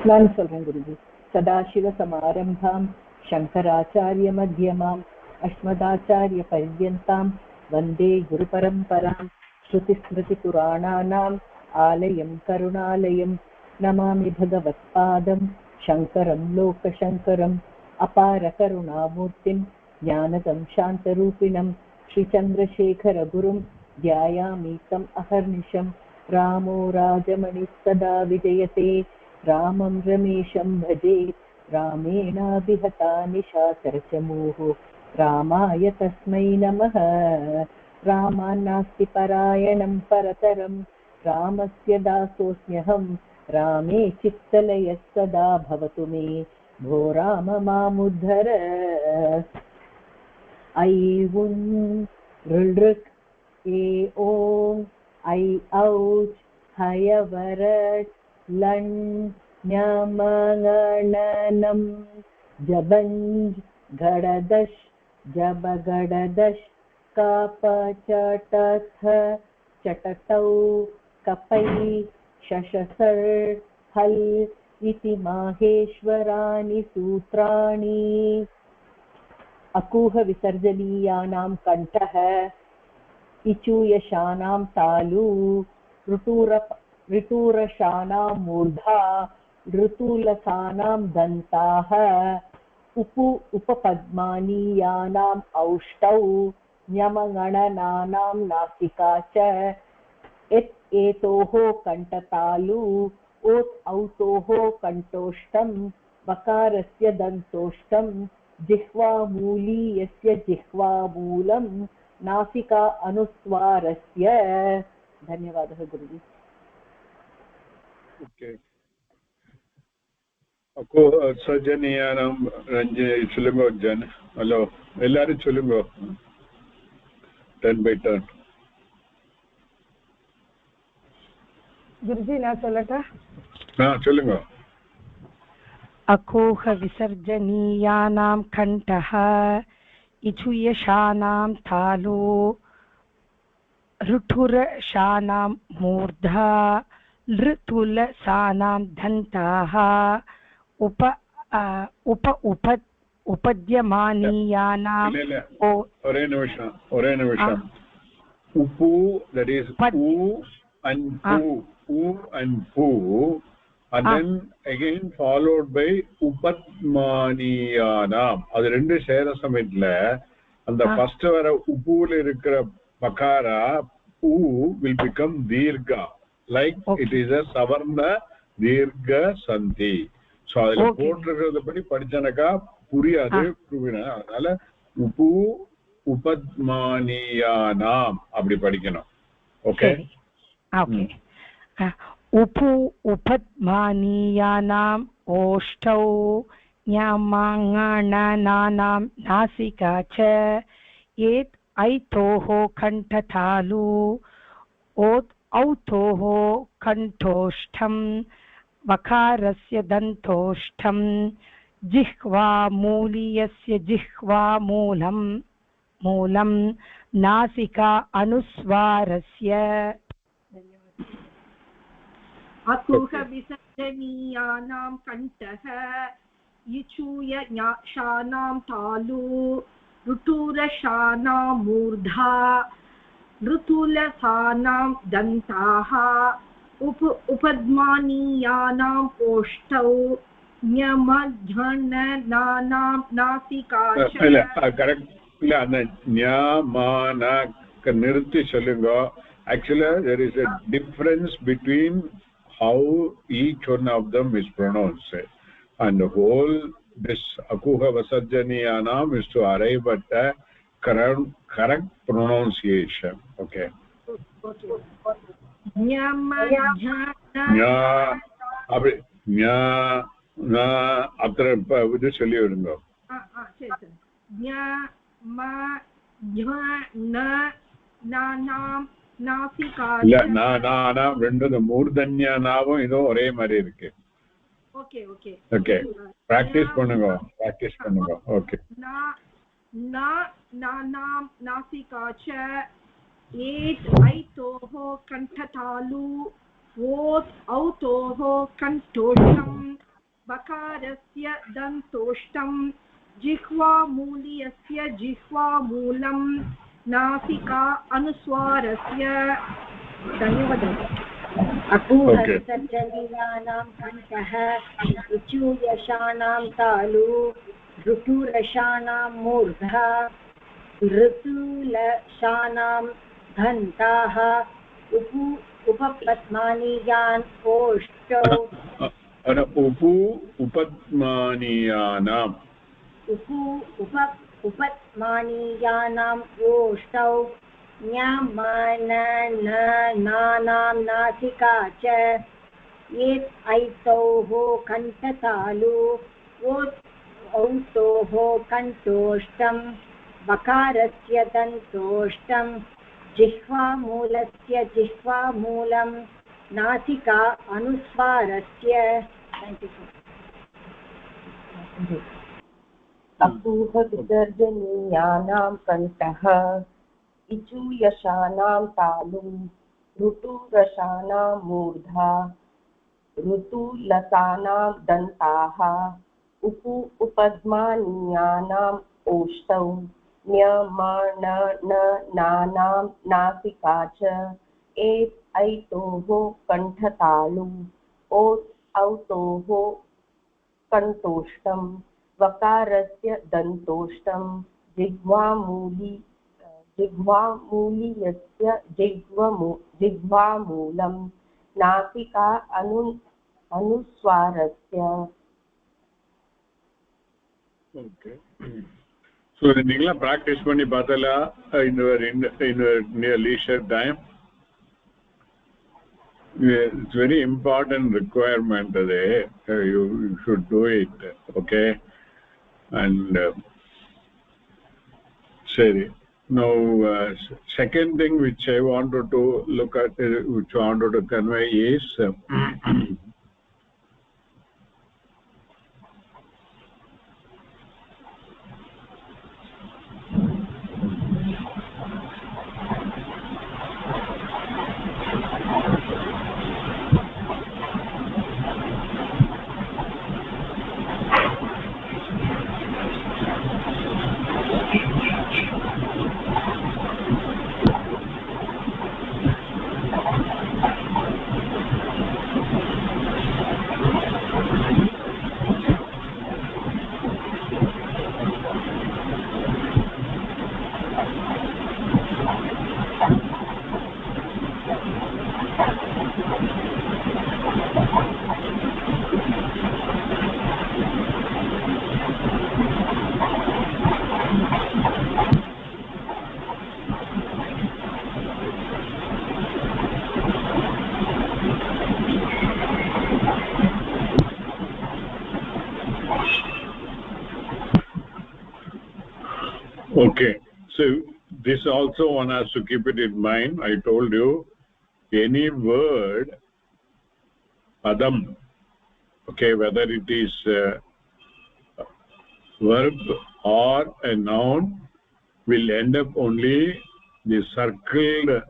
நான் சொல்றேன் குருஜி. சதாசிவசமாரம்பாம் சங்கராச்சாரிய மத்தியமாம் அஸ்மதாச்சாரிய பர்யந்தாம் வந்தே குருபரம்பராம். ஸ்ருதிஸ்மிருதிபுராணானாம் ஆலயம் கருணாலயம் நமாமி பகவத்பாதம் சங்கரம் லோகசங்கரம். அபார கருணாமூர்த்திம் ஞானதம் சாந்தரூபிணம் ஸ்ரீச்சந்திரசேகரகுரும் த்யாயாமீதம் அஹர்நிஷம். ராமோ ராஜமணிஸ்ததா விஜயதே रामं रमेशं भजे रामेणाभिहता निशाचरचमूः रामाय तस्मै नमः. रामान्नास्ति परायणं परतरं रामस्य दासोऽस्म्यहं रामे चित्तलयः सदा भवतु मे भो राम मामुद्धर. ऐ उं ऋळृक् ए ओं ऐ औच् हयवरट् लन् ञमगणनं जबञ्ज गडदश जबगडदश कपचटथ चटटौ कपै शशसर् हल् इति माहेश्वराणि सूत्राणि. अकूह विसर्जनीयानां कण्ठः इचूयशानां तालु ऋटूरशानां मूर्धा ऋतुलसानां दन्ताः उपपद्मानीयानाम् औष्टौ ञमगणनानां नासिका च एतोः कण्ठतालु ओत् औतोः कण्ठोष्टं वकारस्य दन्तोष्टं जिह्वामूली यस्य जिह्वामूलं नासिका अनुस्वारस्य. धन्यवादः गुरुजी. Okay. அப்போ சஜனியானம் ரஞ்சனி சொல்லுங்க. ஜன் ஹலோ எல்லாரும் சொல்லுங்க. Turn by turn. குருஜி நான் சொல்லட்டா? சொல்லுங்க. அகோஹ விசர்ஜனீயானாம் கண்டஹ இச்சுயஷானாம் தாலு ருட்டுரஷானாம் மூர்தா ऋतुलसानां दन्ताः उपद्यमानीयानां. ஒரே நிமிஷம் உப்பு, that is u and pu, and then again followed by upadmaniyanam. அது ரெண்டு சேர சமயத்துல அந்த ஃபர்ஸ்ட் வர உப்புல இருக்கிற பகாரா u will become dirgha, like it is a savarna dirgha sandhi. so adha போட்றத படி படிச்சனக்கா புரியாது புரியுனா, அதனால உப்பு உபத்மானியானாம் அப்படி படிக்கணும். Okay okay. உப்பு உபத்மானியானாம் ஓஷ்டௌ ஞமங்கணனானாம் நாசிகா ச ஏத் ஐதோஹ கண்டதாலு ஓத் औतोः कण्ठोष्ठं वकारस्य दन्तोष्ठं जिह्वामूलीयस्य जिह्वामूलं नासिका अनुस्वारस्य. अकुह विसर्जनीयानां कण्ठः इचूयशानां तालु ऋटूरशानां मूर्धा ऋतुलसानां दन्ताः उपद्मानीयानाम् ओष्ठौ ञमघणनानां नासिका च. இல்ல அந்த ஞமான நிறுத்தி சொல்லுங்க. actually there is a difference between how each one of them is pronounced, and the whole this akuha vasarjaniyanam is to arrive at a correct pronunciation. Okay. nya abhi nya na atra idu solli vidunga. சரி சரி. nya ma jha na nanam nasika. இல்ல na ரெண்டு மூர்தன்யானாவும் இதோ ஒரே மாதிரி இருக்கு. Okay okay okay. Practice பண்ணுங்க. Okay. na nanam nasika cha एत ऐतोः कण्ठतालु ओत् ओत् औतोः कण्ठोष्टं बकारस्य दन्तोष्टं जिह्वामूलीयस्य जिह्वामूलं नासिका अनुस्वारस्य धन्यवादः अकुहस्तजनीयानां कण्ठः ऋचूयशानां तालु ऋटुरशानां मूर्धा ऋतुलशानां घण्टाः उपपद्मानीयान् ओष्ठौ उपद्मानीयानाम् उपपद्मानीयानाम् ओष्ठौ न्यामानानां नासिका च एत् ऐतोः कण्ठतालु औतोः कण्ठोष्टं बकारस्य दन्तोष्टं जिह्वामूलस्य जिह्वामूलं नासिका अनुस्वारस्य अपूहविसर्जनीयानां कण्ठः इचूयशानां तालुं ऋटुरशानां मूर्धा ऋतुलसानां दन्ताः उपपद्मानीयानाम् ओष्ठौ न्यमणनानां नासिका च एत् ऐतोः कण्ठतालु ओत् औतोः कण्ठोष्टं वकारस्य दन्तोष्टं जिह्वामूलीयस्य जिह्वामूलं नासिका अनुस्वारस्य. Okay. So நீங்களா practice பண்ணி பார்த்தல in your near leisure time. It's very important requirement today. You should do it, okay? And sorry. Now second thing which I wanted to look at, which I wanted to convey is okay. So this also one has to keep it in mind. I told you any word padam, okay, whether it is verb or a noun, will end up only the circled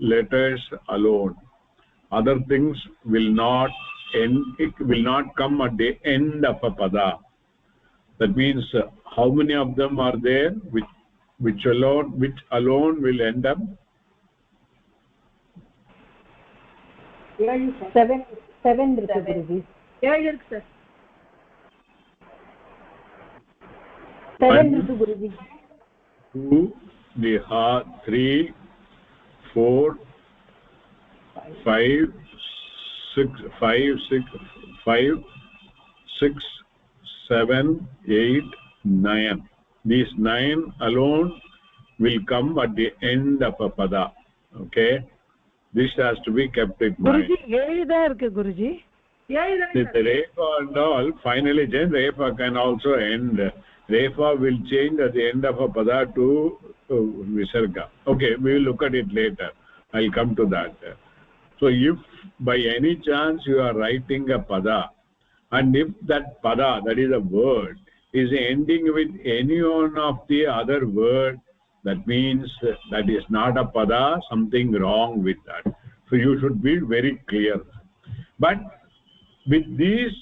letters alone. Other things will not end, it will not come at the end of a pada. That means how many of them are there which alone will end up? seven Guruji. Seven Guruji. 2 the 3 4 5 6 7 8 9. These 9 alone will come at the end of a pada. Okay, this has to be kept in mind. Guruji, ஏழுதா இருக்கு Guruji. The refa and all, finally then refa can also end. Refa will change at the end of a pada to visarga. Okay, we will look at it later. I'll come to that. So if by any chance you are writing a pada, and if that pada, that is a word, is ending with any one of the other word, that means that is not a pada, something wrong with that. So you should be very clear. But with these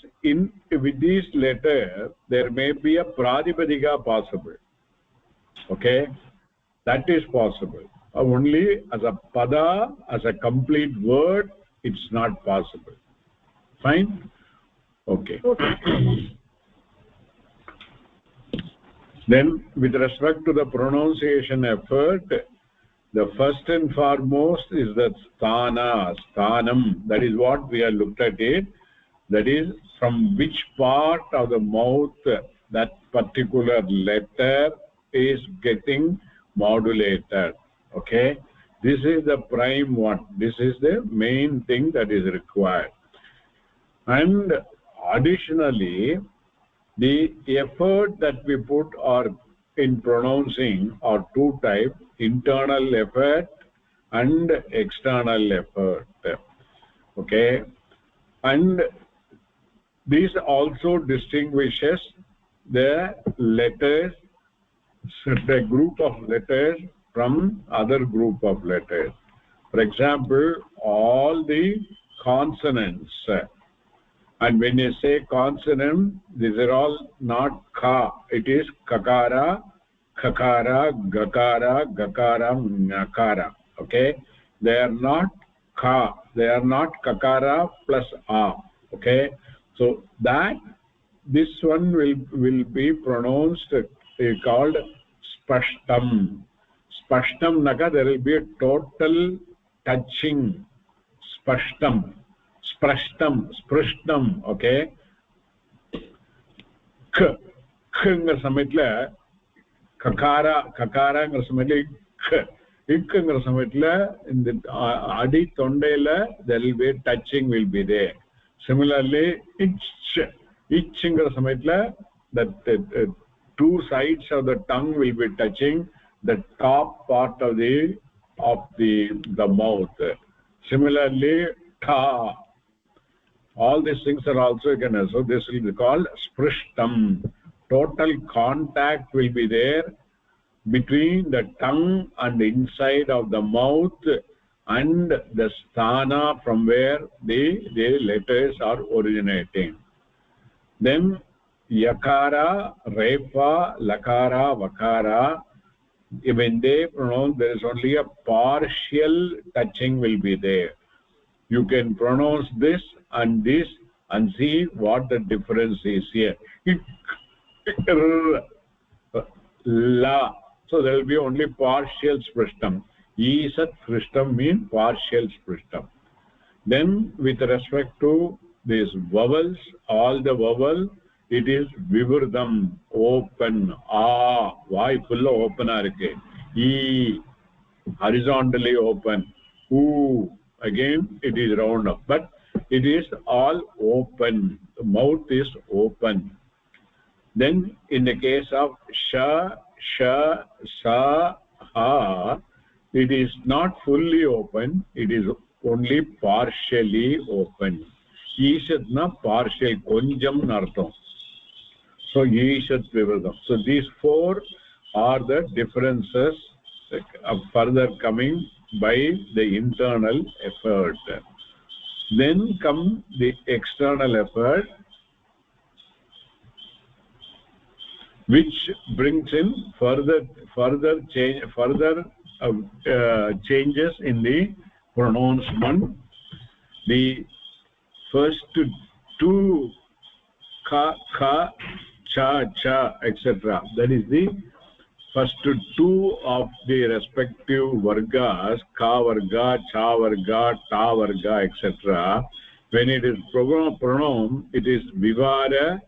letters, there may be a pradipadika possible. Okay, that is possible. Only as a pada, as a complete word, it's not possible. Fine? Okay. Then, with respect to the pronunciation effort, the first and foremost is the sthana, sthanam. That is what we have looked at it. That is from which part of the mouth that particular letter is getting modulated. Okay, this is the prime one. This is the main thing that is required. And additionally, the effort that we put or in pronouncing are two types: internal effort and external effort. Okay, and this also distinguishes the letters, the group of letters from other group of letters. For example, all the consonants, and when you say consonant, these are all not ka. It is kakara, khakara, gakara, gakara, nakara. Okay, they are not ka. They are not kakara plus a. Okay, so that this one will be pronounced called spashtam. Spashtam naga, there will be a total touching. Spashtam, sprashtam, sprashtam. Okay, k ngar samayatla kakara ngar samayatla k ngar samayatla in the adi tondela there will be touching will be there. Similarly, ich ngar samayatla that two sides of the tongue will be touching the top part of the mouth. Similarly, ta. All these things are also again. So this will be called sprishtam. Total contact will be there between the tongue and the inside of the mouth and the sthana from where the letters are originating. Then yakara, refa, lakara, vakara, when they pronounce, there is only a partial touching will be there. You can pronounce this and see what the difference is here. La. So there will be only partial sprishtam. Isat sprishtam means partial sprishtam. Then with respect to these vowels, all the vowel, it is vivurdam, open. A, why full open arke. E, horizontally open. U, again it is round up, but it is all open. The mouth is open. Then in the case of sha, sha, sa, ha, it is not fully open, it is only partially open. Ishat na partial, konjam nartham. So Ishat Vivradam. So these four are the differences further coming by the internal effort. Then come the external effort, which brings in further changes in the pronouncement. The first two ka, kha, cha, cha, etc. That is the first two of the respective vargas, ka varga, cha varga, ta varga, etc. When it is pronounced, it is vivara,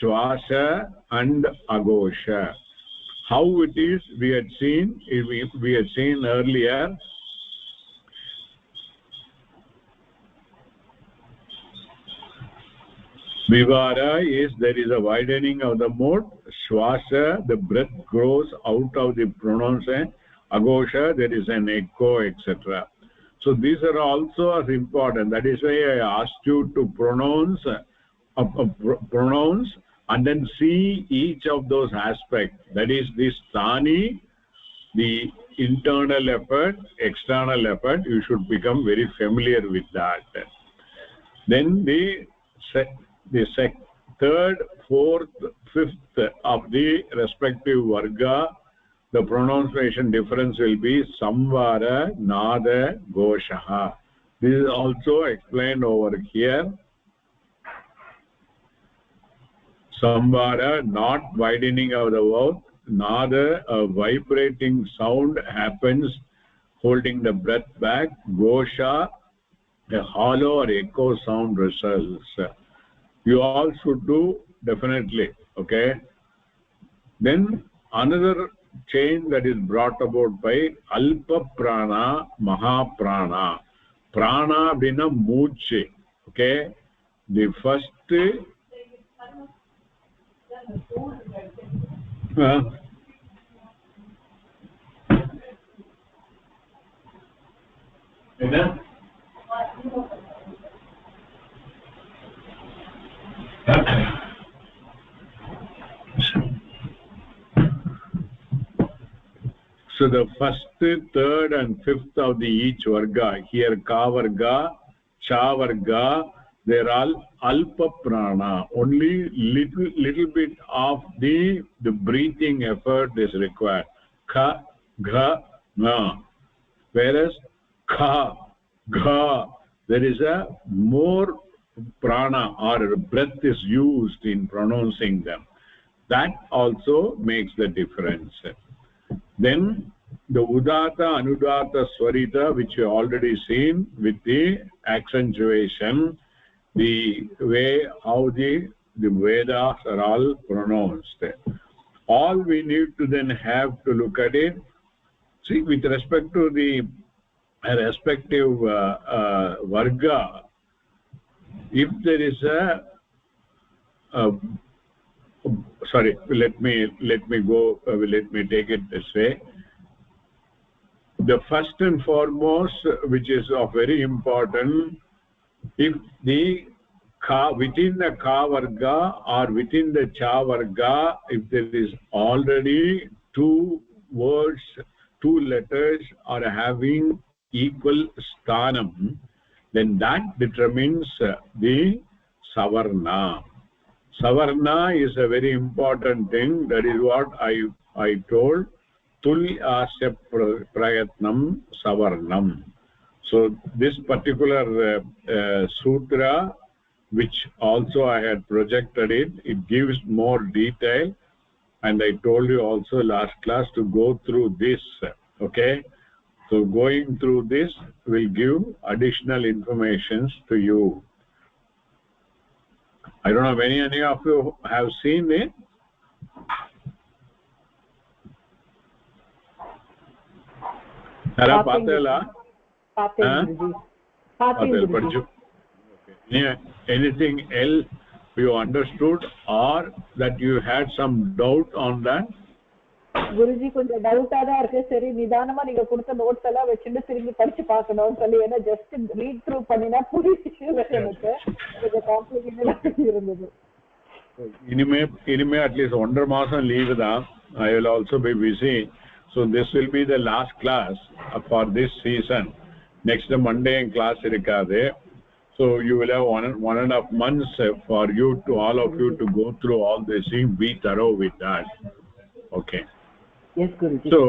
shwasa and agosha. How it is, we had seen earlier. Vivara is there is a widening of the mouth. Shwasa, the breath grows out of the pronunciation. Agosha, there is an echo, etc. So these are also as important. That is why I asked you to pronounce and then see each of those aspects. That is the sthani, the internal effort, external effort. You should become very familiar with that. Then the third, fourth, fifth of the respective varga, the pronunciation difference will be samvara, nada, goshaha. This is also explained over here. Samvara, not widening of the mouth. Nada, a vibrating sound happens holding the breath back. Gosha, a hollow or echo sound results. You all should do definitely. Okay. Then another change that is brought about by alpa prana, maha prana. Prana bina mooche. Okay. The first so the first, third and fifth of the each varga, here ka varga, cha varga, they're all alpa prana. Only little bit of the breathing effort is required. Ka, gha, na. Whereas ka, gha, there is a more prana or breath is used in pronouncing them. That also makes the difference. Then the udata, anudata, swarita, which we already seen with the accentuation, the way how the Vedas are all pronounced. All we need to then have to look at it. See, with respect to the respective varga, if there is sorry, let me take it this way. The first and foremost, which is of very important, if the ka, within the ka varga or within the cha varga, if there is already two words, two letters are having equal sthanam, then that determines the savarna. Savarna is a very important thing. That is what I told. Tulyasya prayatnam savarnam. So this particular sutra, which also I had projected it gives more detail, and I told you also last class to go through this. Okay, so going through this will give additional information to you. I don't know if any of you have seen it. Anything else you understood or that you had some doubt on that? Guruji கொஞ்சம் டவுட்டா தான் இருக்கு. சரி நிதானமா நீங்க கொடுத்த notes எல்லாம் வச்சுட்டு திரும்பி படிச்சு பார்க்கணும்னு சொல்லி, ஏன்னா ஜஸ்ட் ரீட் த்ரூ பண்ணினா புரியுது எனக்கு. கொஞ்சம் காம்ப்ளிகேட்டடா இருந்தது. இனிமே அட்லீஸ்ட் 1.5 மாசம் லீவு தான். I will also be busy. So this will be the last class for this season. Next Monday in class irukade. So you will have 1.5 months for you to all of you to go through all this thing, be thorough with that. Okay. Yes, Guruji. So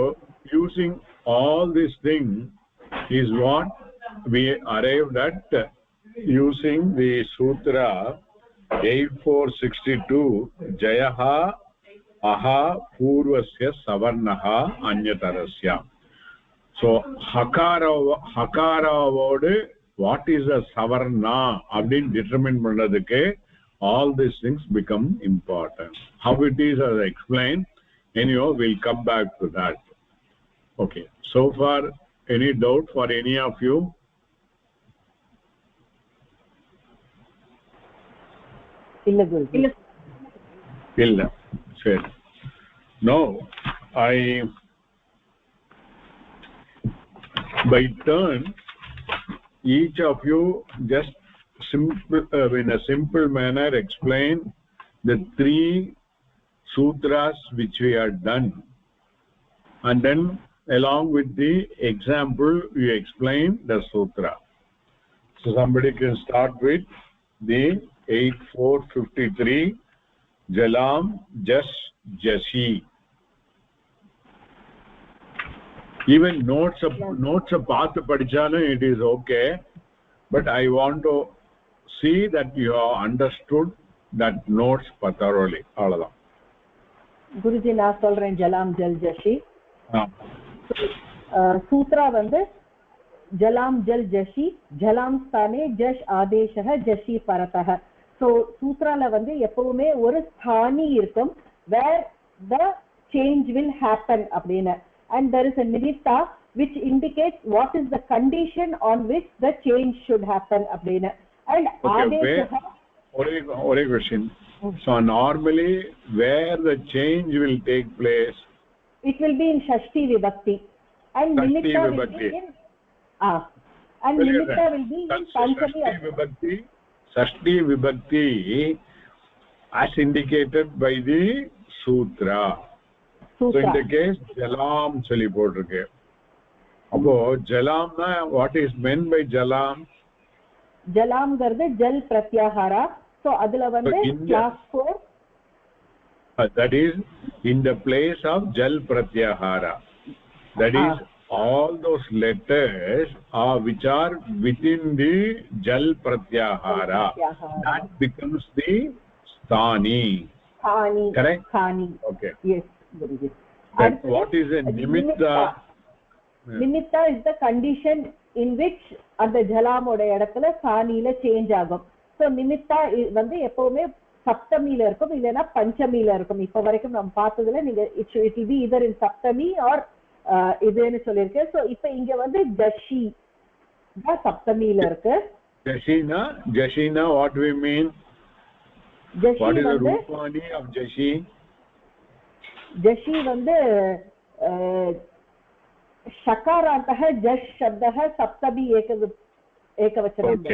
using all this thing is what we arrived at using the sutra 8462 jayaha aha purvasya savarnaha anyatarasya. So hakara word, what is a savarna abdin determine pannadukku all these things become important. How it is as I explained. Anyhow, we'll come back to that. Okay, so far any doubt for any of you? illa Guruji. Illa. Sure. Now I by turn each of you just simple in a simple manner explain the 3 sutras which we have done, and then along with the example you explain the sutra. So somebody can start with the 8453 jalam jas jasi. Even notes path padichalum it is okay, but I want to see that you have understood that notes thoroughly. All Guruji நான் சொல்றேன் ஜலாம் ஜல் ஜஷி. சூத்ரா வந்து Tzalam जल जशी Tzalam स्थाने जश आदेशः जशी परतः. so சூத்ரால வந்து எப்பவுமே ஒரு ஸ்தானி இருக்கும் where the change will happen அப்படின, and there is a nimitta which indicates what is the condition on which the change should happen அப்படின, and adeshah. One question. So normally where the change will take place? It will be in shashti vibhakti, and nimitta will be in and nimitta will be in panchami vibhakti. Shashti vibhakti as indicated by the sutra. So in the case jalam chali potirukke. Appo jalam na what is meant by jalam? Jalam garde jal pratyahara. So adula vande class 4 that is in the place of jal pratyahara. That is all those letters which are within the jal pratyahara, that becomes the sthani. Correct? Sthani. Okay. Yes, Guruji. What is a nimitta? Nimitta is the condition in which அந்த ஜலாம் ஓட இடத்துல ஸ்தானில change ஆகும். so nimitta வந்து எப்பவுமே சப்தமில இருக்கும் இல்லனா பஞ்சமில இருக்கும். இப்ப வரைக்கும் நம்ம பார்த்ததுல நீங்க it will be either in saptami or இதுன்னு சொல்லிருக்கேன். சோ இப்போ இங்க வந்து ஜஷி தான் சப்தமில இருக்கு. ஜஷினா what we mean? ஜஷி what is the வந்து rupani of jashi? ஜஷி வந்து ஷகாராந்தः ஜஷ் शब्दः सप्तमी एकवचनम्.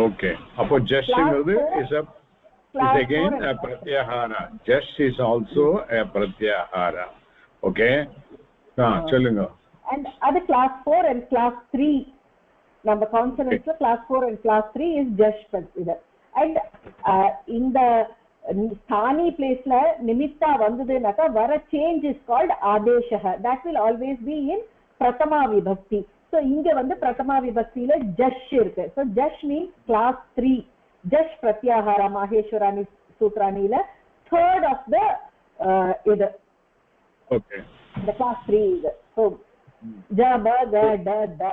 okay appo jash is again a pratyahara. Jash is also a pratyahara. okay சொல்லுங்க. and other class 4 and class 3 நம்ம consonants class 4 and class 3 is jash இது. and in the sthani place la nimitta vandadunaka vara change is called adeshah. that will always be in prathama vibhakti. so inga vandu prathama vibhakti la jash irukku. so jash means class 3 jash pratyahara maheshwarani sutrani la third of the idu. okay, the class 3 is so ja ba ga da da.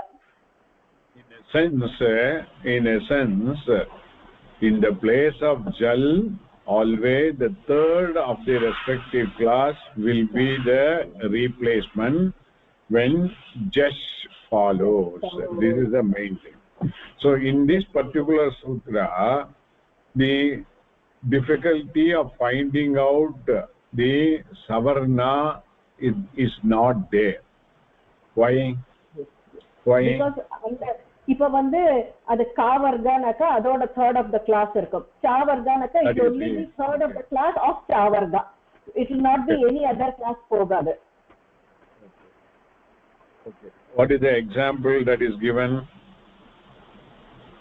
in a sense in the place of jal always the third of the respective class will be the replacement when jash follows. This is the main thing. so in this particular sutra the difficulty of finding out the savarna is not there. why because இப்ப வந்து அது காவர்கானாக்கா அதோட third of the class இருக்கும். சாவர்கானாக்கா it only be third of the class of சாவர்கா. it will not be any other class போகாது. okay, what is the example that is given?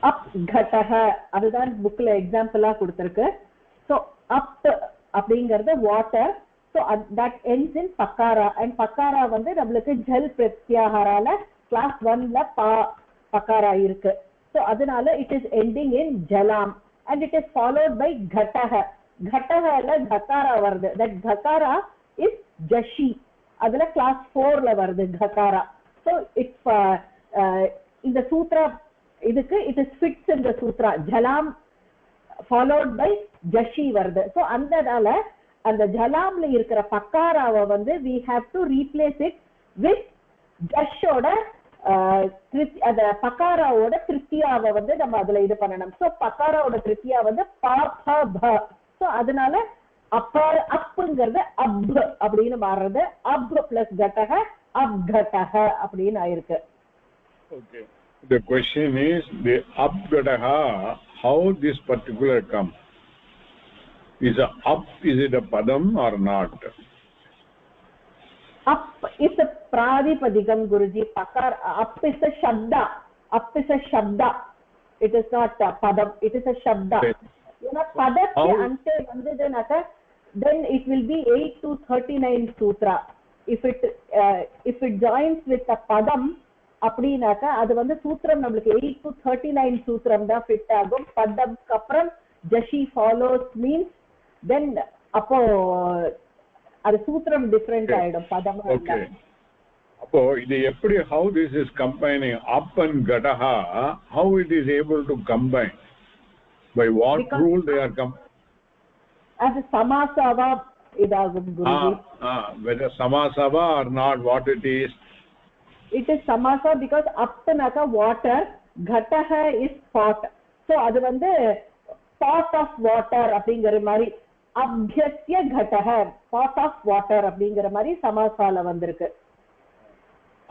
up ghatah அதுதான் புக்ல எக்ஸாம்பிளா கொடுத்திருக்கு. so up அப்படிங்கிறது water. so that ends in pakara, and pakara வந்து நம்மளுக்கு Jal பிரத்யாஹாரால class 1 ல pakara irukku. so adunala it is ending in jalam, and it is followed by ghatah. ghatah la ghakara varudhu. that ghakara is jashi. adula class 4 la varudhu ghakara. so if in the sutra idukku it is fits in the sutra jalam followed by jashi varudhu. so andadala and jalam la irukra pakaraava vandu we have to replace it with jash oda அத பகாராவோட திருத்தியாவை வந்து நம்ம அதுல இது பண்ணணும். So பகாராவோட திருத்தியா வந்து ப ப ப. சோ அதனால அப்புங்கிறது அப் அப்படின்னு மாறுறது. அப் பிளஸ் கட்டக அப் கட்டக அப்படின்னு ஆயிருக்கு. okay, the question is the up gataha, how this particular come? is it a padam or not? up is a pradipadikam, Guruji. Pakar, up is a shabda. Up is a shabda. It is not padam. It is a shabda. Padatya ante vandadanaka, then it will be 8 to 39 sutra. If it joins with a padam, அப்படினாக்க அது வந்து சூத்திரம் நமக்கு 8 to 39 சூத்திரம் தான் fit ஆகும். பதம் அப்புறம் ஜஷி ஃபாலோஸ் மீன்ஸ் தென் அப்போ அது சூத்திரம் டிஃபரெண்ட் ஆயிடும் பதம். ஓகே, அப்போ இது எப்படி how this is combining up and gadaha, how it is able to combine, by what because rule they are as a samasava idagum, Guruji. Whether samasava or not, what it is? It is samasa because aptanaka water, ghataha is pot. So adu vande pot of water அப்படிங்கற மாதிரி abhyasya ghataha, pot of water அப்படிங்கற மாதிரி சமாசால வந்திருக்கு.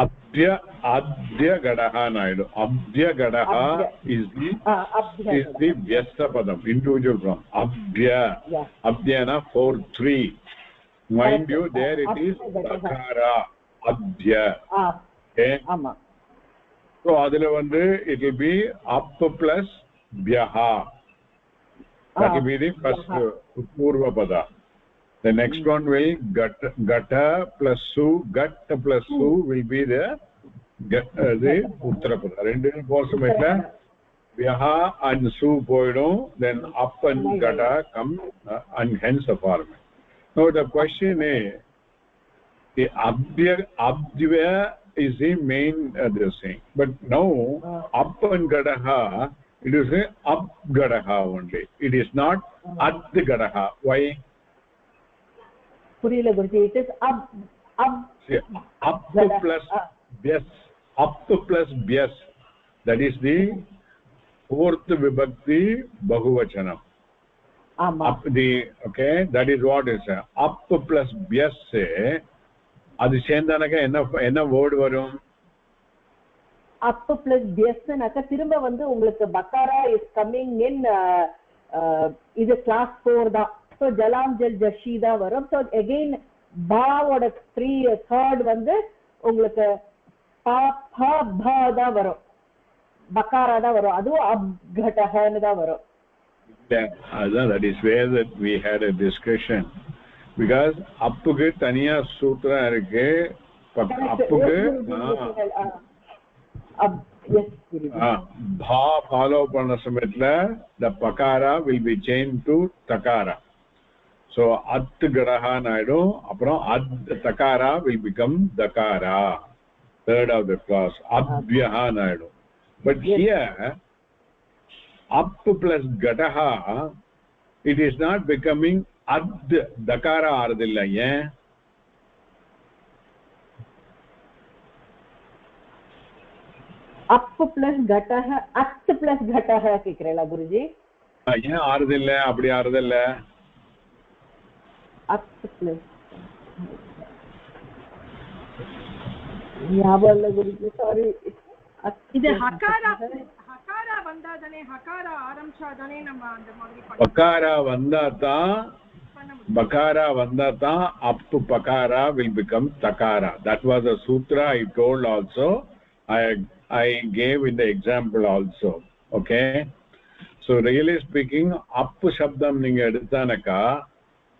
adya gadaha naidu. Abhya gadaha is the vyasta padam, individual from abhya. Abhya na 4-3. Mind you, there it is dakara abhya. Okay, so adile vandu it will be up plus bhyaha. That will be the first purva pada. The next one will gata plus su. Gata plus su will be the uttara pada. Rendu posumetla bhyaha and su poidum, then up and gata come and hence the form. Now the question is, the abhya is the main this thing, but now up and gadaha, it is a up gadaha only. It is not at the gadaha. Why? Purila Guruji, it is up plus byas. Up plus byas. That is the fourth vibhakti bahuvachanam. Up the, okay, that is what is up plus byas. அது சேர்ந்தானக்க என்ன word வரும்? up plus bsனாக்க திரும்ப வந்து உங்களுக்கு பக்காரா is coming in இது class 4 தான். so ஜலாம் Jal ஜஷி தான் வரும். so again பாவோட 3rd வந்து உங்களுக்கு ப ப ப தான் வரும், பக்காரா தான் வரும், அதுவும் அப்கடஹன்னு தான் வரும். that is where that we had a discussion, because appuku taniya sutra irukku, appuku bha follow panna samayatla the pakara will be changed to takara. so at gadaha naidu, appo ad takara will become dakara, third of the class abhyaha naidu. but here up plus gadaha, it is not becoming ad dakara ஆறதில்லை. ஏன்? up plus gataha, at plus gataha கேக்குறீங்களா குருஜி? ஏன் ஆறதில்லை? அப்படி ஆறதில்லை. at plus ஞாபகம் இல்ல Guruji, sorry. இது ஹகாரா வந்தாதானே, ஹகாரா ஆரம்பிச்சாதானே நம்ம அந்த மாதிரி பண்ணலாம். பகாரா வந்தாதான், bakara vandata up to pakara will become takara. That was the sutra I told also. I gave in the example also. Okay, so really speaking, up shabdam ninga eduthanaka,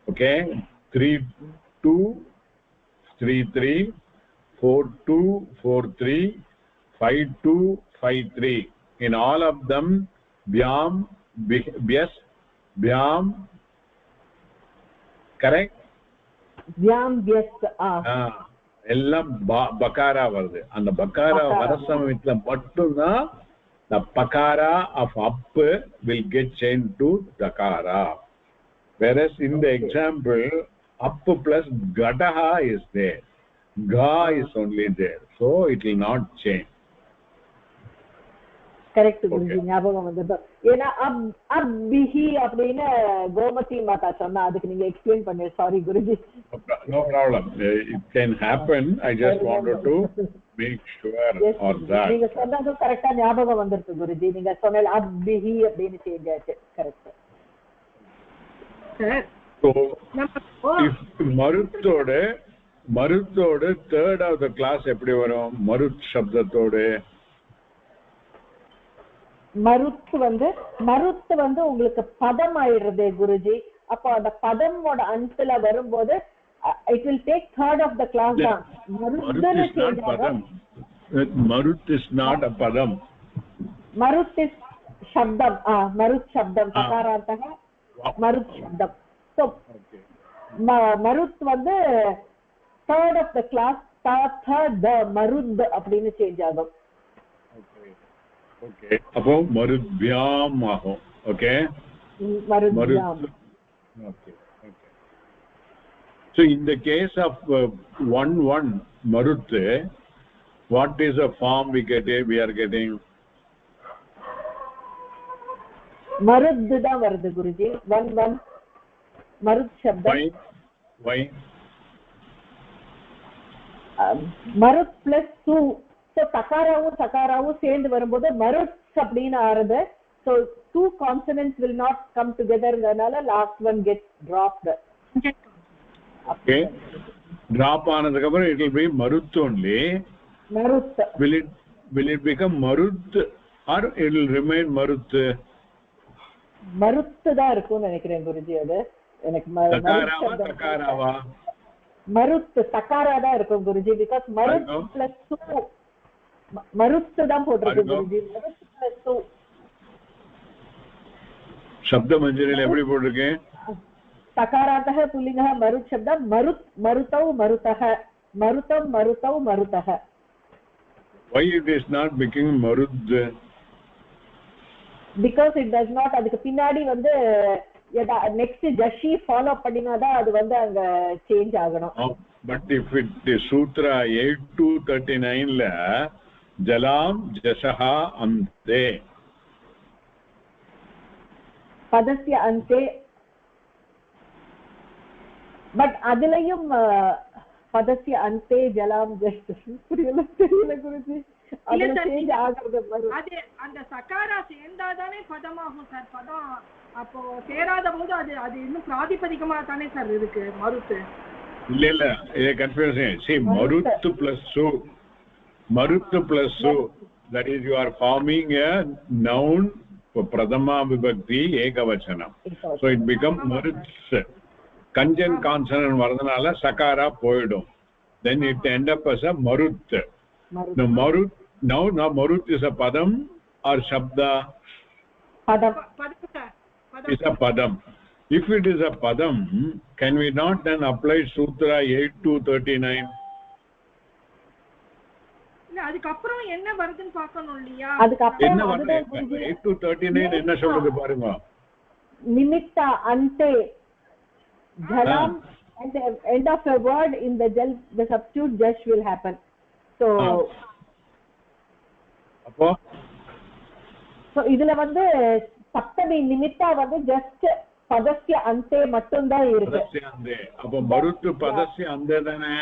okay, 3-2 3-3 4-2 4-3 5-2 5-3. in all of them bhyam byas bhyam, correct? vyam vyas எல்லாம் பகாரா வருது. அந்த பகாரா வர சமயத்துல மட்டும்தான் the pakara of up will get changed to dakara, whereas in the example up plus gadaha is there, ga is only there, so it will not change. Correct Guruji, ஞாபகம் வந்தது. ஏன்னா அப்பிஹி அப்படின்னு கோமதி மாதா சொன்னா, அதுக்கு நீங்க எக்ஸ்பிளைன் பண்ணி. Sorry Guruji. No problem, it can happen. I just wanted to make sure of that. நீங்க சொன்னது கரெக்ட்டா ஞாபகம் வந்திருக்கு குருஜி. நீங்க சொன்ன அப்பிஹி அப்படின்னு சேஞ்ச் ஆச்சு. கரெக்ட். So if மருத்தோட மருத்தோடு தேர்ட் ஆஃப் த கிளாஸ் எப்படி வரும் மருத் சப்தத்தோடு மருத்து வந்து உங்களுக்கு பதம் ஆயிடுறது குருஜி. அப்போ அந்த பதமோட அந்தல வரும்போது it will take third of the class தான். மருத் is not a padam. மருத் is shabdam. மருத் shabdam சகாரார்த்தக மருத் shabdam. So மருத் வந்து third of the class third மருத் அப்படின்னு சேஞ்ச் ஆகும். Okay, அப்போ மருத்யாம் ஆகும். Okay, மருத்யாம். Okay. So in the case of 1 marut, what is the form we are getting? மருத் தான் வருது குருஜி. 1 மருத் சப்தம். Why? மருத் plus 2. So தகாராவும் சகாராவும் சேர்ந்து வரும்போது மருத் அப்படின்னு ஆறுது. So 2 consonants will not come together. அதனால last one gets dropped. Okay, drop ஆனதுக்கு அப்புறம் it will be marut only. Marut. Will it become marut or it will remain marut? Marut தான் இருக்கும்னு நினைக்கிறேன் குருஜி. அது எனக்கு தகாராவா மருத் சகாரா தான் இருக்கும் குருஜி. because மருத் plus 2 மருத் தான் போட்டிருக்கு குருஜி. மருத் plus 2 சப்த மஞ்சரில எப்படி போட்டிருக்கு? சகாராதः புல்லிங்கः மருத் சப்தம். மருத் மருதௌ மருதः மருதம் மருதௌ மருதः. Why it is not becoming marut? Because it does not. அதுக்கு பின்னாடி வந்து நெக்ஸ்ட் ஜஷி ஃபாலோ பண்ணினாதான் அது வந்து அங்க சேஞ்ச் ஆகணும். But if it is sutra 8-39 ல ஜலாம் ஜசஹா அந்தே பதஸ்ய அந்தே. பட் அதுலயும் பதஸ்ய அந்தே ஜலாம் தெரியல குருஜி. அதுல சேஞ்ச் ஆகிறது அது அந்த சகாரா சேர்ந்தாதானே பதமாகும் சார். பதம் அப்போ சேராத போது அது இன்னும் பிராதிபதிகமா தானே சார் இருக்கு மருத்து. இல்ல இது confusing. see marut plus su, that is you are forming a noun for pradama vibhakti ekavachanam, so it become maruts. Conjunct consonant வரதுனால சகாரா போய்டும், then it end up as a marut. Now marut, now marut is a padam or shabda? padam. Is a padam. If it is a padam, can we not then apply sutra 8-39? இல்ல அதுக்கு அப்புறம் என்ன வருதுன்னு பார்க்கணும் இல்லையா? அதுக்கு அப்புறம் என்ன வருது? 8-39 என்ன சொல்றது பாருங்க. நிமித்த அந்தே ஜலம், at the end of a word in the jal the substitute jash will happen. So அப்போ இதுல வந்து சப்தமி நிமித்தா வந்து ஜஸ்ட் பதஸ்ய அந்தே மட்டும் தான் இருக்கு. பதஸ்ய அந்தே. அப்ப மருத் பதஸ்ய அந்தே தானே.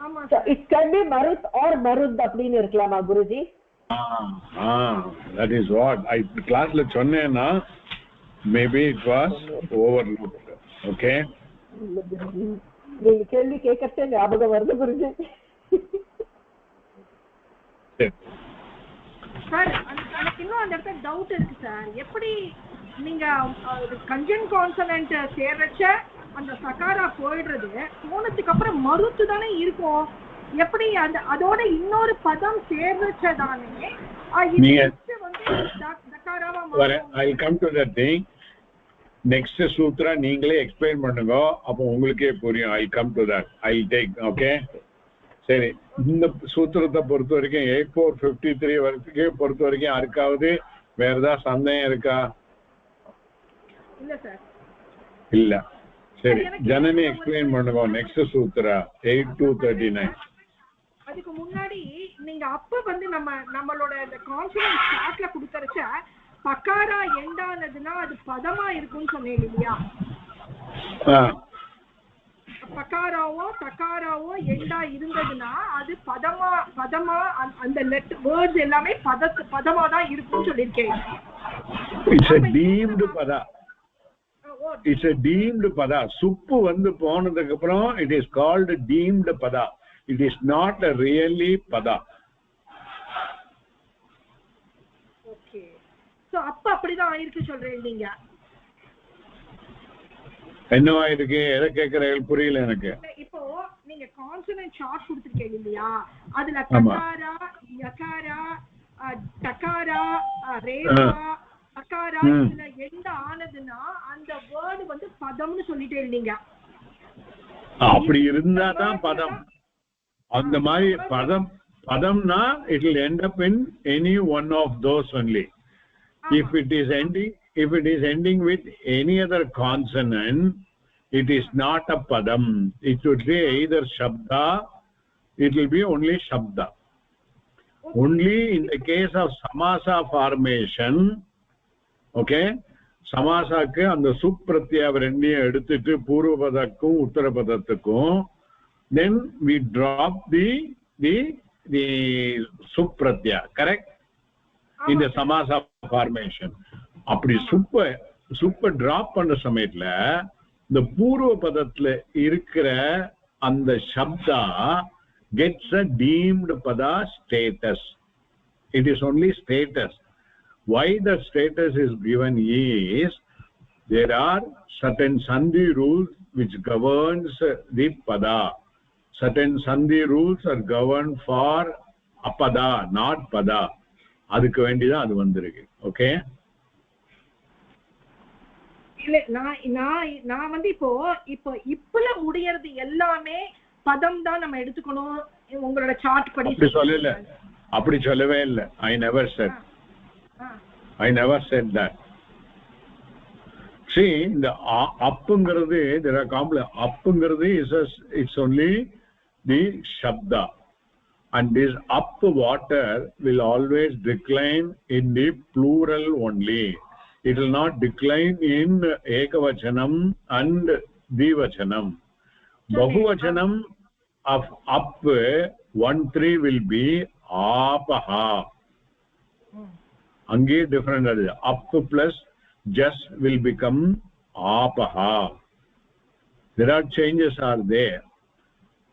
ஆமா so it can be marut or marud அப்படினு இருக்கலாமா Guruji? that is what I classல சொன்னேனா, maybe it was overlooked. Okay, நீங்க கேள்வி கேட்கறதே ஞாபகம் வருது குருஜி. சார் எனக்கு இன்னும் அந்த இடத்துல டவுட் இருக்கு சார். எப்படி நீங்க கன்ஜன் கான்சனன்ட் சேர்றச்ச அந்த சகாரா போயிடுறது, போனதுக்கு அப்புறம் மருத்து தானே இருக்கும். எப்படி அந்த அதோட இன்னொரு பதம் சேர்றச்ச தானே சகாராவா மாறும். I'll come to that thing. next sutra நீங்களே எக்ஸ்பிளைன் பண்ணுங்க, அப்போ உங்களுக்கே புரியும். I'll come to that. I'll take. Okay, சரி. இந்த சூத்திரத்தை பொறுத்த வரைக்கும் 8453 வரைக்கும் பொறுத்த வரைக்கும் யாருக்காவது வேற ஏதாவது சந்தேகம் இருக்கா? இல்ல சார். இல்ல. சரி, ஜனனி எக்ஸ்பிளைன் பண்ணுங்க நெக்ஸ்ட் சூத்ரா 8-39. அதுக்கு முன்னாடி நீங்க அப்ப வந்து நம்மளோட இந்த கான்சனன்ட் ஸ்டார்ட்ல கொடுக்கறச்ச பகாரா எண்டானதுன்னா அது பதமா இருக்கும்னு சொன்னீங்க இல்லையா? பகாராவோ தகாராவோ எண்டா இருந்ததுன்னா அது பதமா அந்த லெட்டர் வேர்ட்ஸ் எல்லாமே பதமா தான் இருக்கும்னு சொல்லிருக்கேன். It's a deemed pada. it's a deemed pada. Suppu vandu ponadukku appuram it is called deemed pada. It is not a really pada. Okay so அப்ப அப்படிதான் ஆயிருக்கு சொல்றீங்க நீங்க. என்னவா இருக்கு எதை கேக்குறீங்க புரியல எனக்கு. இப்போ நீங்க கான்சனன்ட் சார்ட் கொடுத்திருக்கீங்க இல்லையா, அதுல ககாரா யகாரா டகாரா ரேவா அகாரா இதுல எந்த ஆனதுன்னா அந்த வேர்ட் வந்து பதம்னு சொல்லிட்டே இருந்தீங்க. அப்படி இருந்தா தான் பதம். அந்த மாதிரி padamna it will end up in any one of those only. If it is ending with any other consonant, it is not a padam. It would be either shabda, it will be only shabda. Only in the case of samasa formation, okay, samasa ku and supratyaya rendiya edutittu purva padakkum uttara padathukkum, then we drop the supratyaya, correct, in the samasa formation. அப்படி சுப்ப drop பண்ண சமயத்துல இந்த பூர்வ பதத்துல இருக்கிற அந்த சப்தா gets a deemed pada status. It is only status. Why the status is given is there are certain sandhi rules which governs the pada. Certain sandhi rules are governed for apada, not pada. அதுக்கு வேண்டிதான் அது வந்திருக்கு. Okay, இல்ல நான் வந்து இப்போ இப்பல முடியறது எல்லாமே பதம் தான் நம்ம எடுத்துக்கணும் உங்களோட சார்ட் படி. அப்படி சொல்லவே இல்லை. I never said that. See, the அப்பங்கிறது there are complex. அப்பங்கிறது it's only the shabda, and this up water will always decline in the plural only. It will not decline in ekavachanam and dvivachanam. Bahuvachanam of up 1-3 will be apaha. Ange different. Up plus just will become apaha. There are changes are there.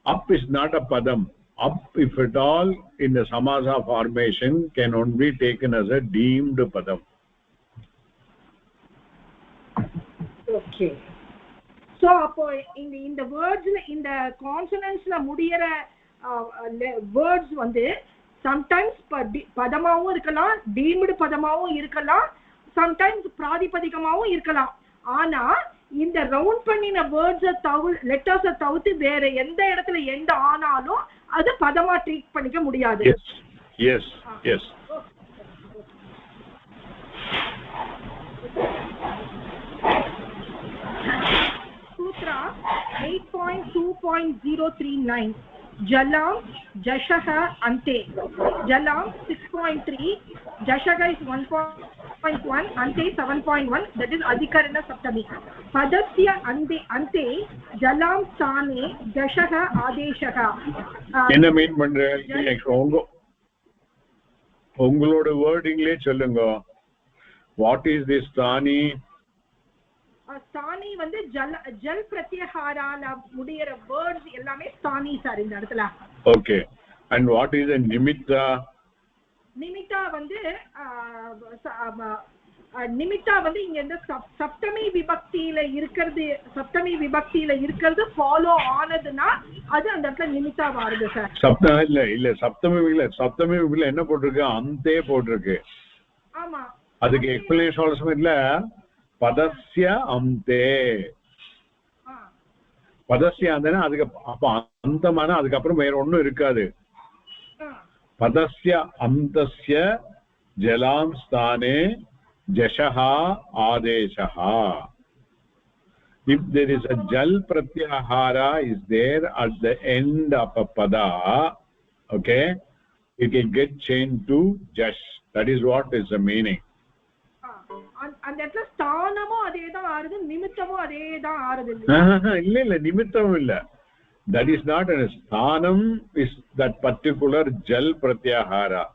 Up is not a padam. Up, if at all, in the samasa formation can only be taken as a deemed padam. Okay. So appo in the words in the consonants la mudiyara words வந்து sometimes padamaavum irkalam, deemed padamaavum irkalam, sometimes pradipadikamavum irkalam. ஆனா இந்த round பண்ணின words letters தவிர்த்து வேற எந்த இடத்துல எந்த ஆனாலும் அது பதமா ட்ரீட் பண்ணிக்க முடியாது. yes Sutra 8.2.039 jalam jashaha ante. Jalam 6.3, jashaga is 1.1, ante 7.1, that is adhikarana saptami. padasya ante jalam sthane jashaha adeshaha. என்ன மீன் பண்றீங்க உங்களோட வேர்டிங்லயே சொல்லுங்க. what is this sthani? ஸ்தானி வந்து ஜல் பிரத்யஹாரால முடியற வேர்ட்ஸ் எல்லாமே ஸ்தானி சார் இந்த இடத்துல. Okay, and what is a nimitta? நிமித்தா வந்து நிமித்தா வந்து இங்க இந்த சப்தமி விபக்தியில இருக்கிறது ஃபாலோ ஆனதுன்னா அது அந்த இடத்துல நிமித்தா வருது சார். சப்தமி விபக்தியில என்ன போட்டிருக்கு? அந்தே போட்டிருக்கு. ஆமா, அதுக்கு எக்ஸ்பிளனேஷன் அவசியம் இல்ல. பதஸ்ய அந்தே, பதஸ்ய அந்தனா அதுக்கு அப்ப அந்தமான அதுக்கப்புறம் வேற ஒண்ணும் இருக்காது. பதஸ்ய அந்தஸ்ய ஜலாம் ஸ்தானே ஜஷஹா ஆதேஷஹா. if there is a jal pratyahara is there at the end of a pada, okay, it will get changed to jash. That is what is the meaning. அந்த இடத்துல ஸ்தானமும் அதேதான் ஆறுது, நிமித்தமும் அதேதான் ஆறுது. இல்ல நிமித்தமும் இல்ல. that is not a sthanam, is that particular jal pratyahara.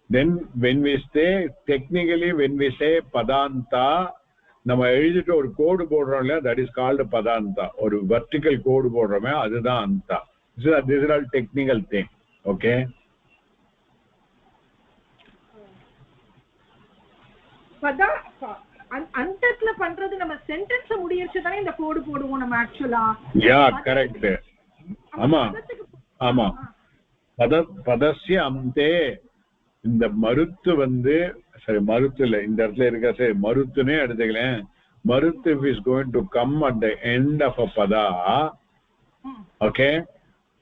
Then when we say technically when we say padanta, நம்ம எழுதிட்டு ஒரு கோடு போடுறோம் இல்லையா, தட் இஸ் கால்டு பதாந்தா. ஒரு வெர்டிக்கல் கோடு போடுறோமே அதுதான் அந்தா. This is all technical thing. Okay, அந்தத்துல பண்றது நம்ம சென்டென்ஸ் முடியறச்சு தானே இந்த கோடு போடுவோம் நம்ம ஆக்சுவலா. Yeah correct. ஆமா ஆமா. பதஸ்ய அந்தே இந்த மருத்து வந்து சரி, மருத்து இல்ல இந்த இடத்துல இருக்க, சரி மருத்துனே எடுத்துக்கலாம். மருத்து is going to come at the end of a பதா. Okay,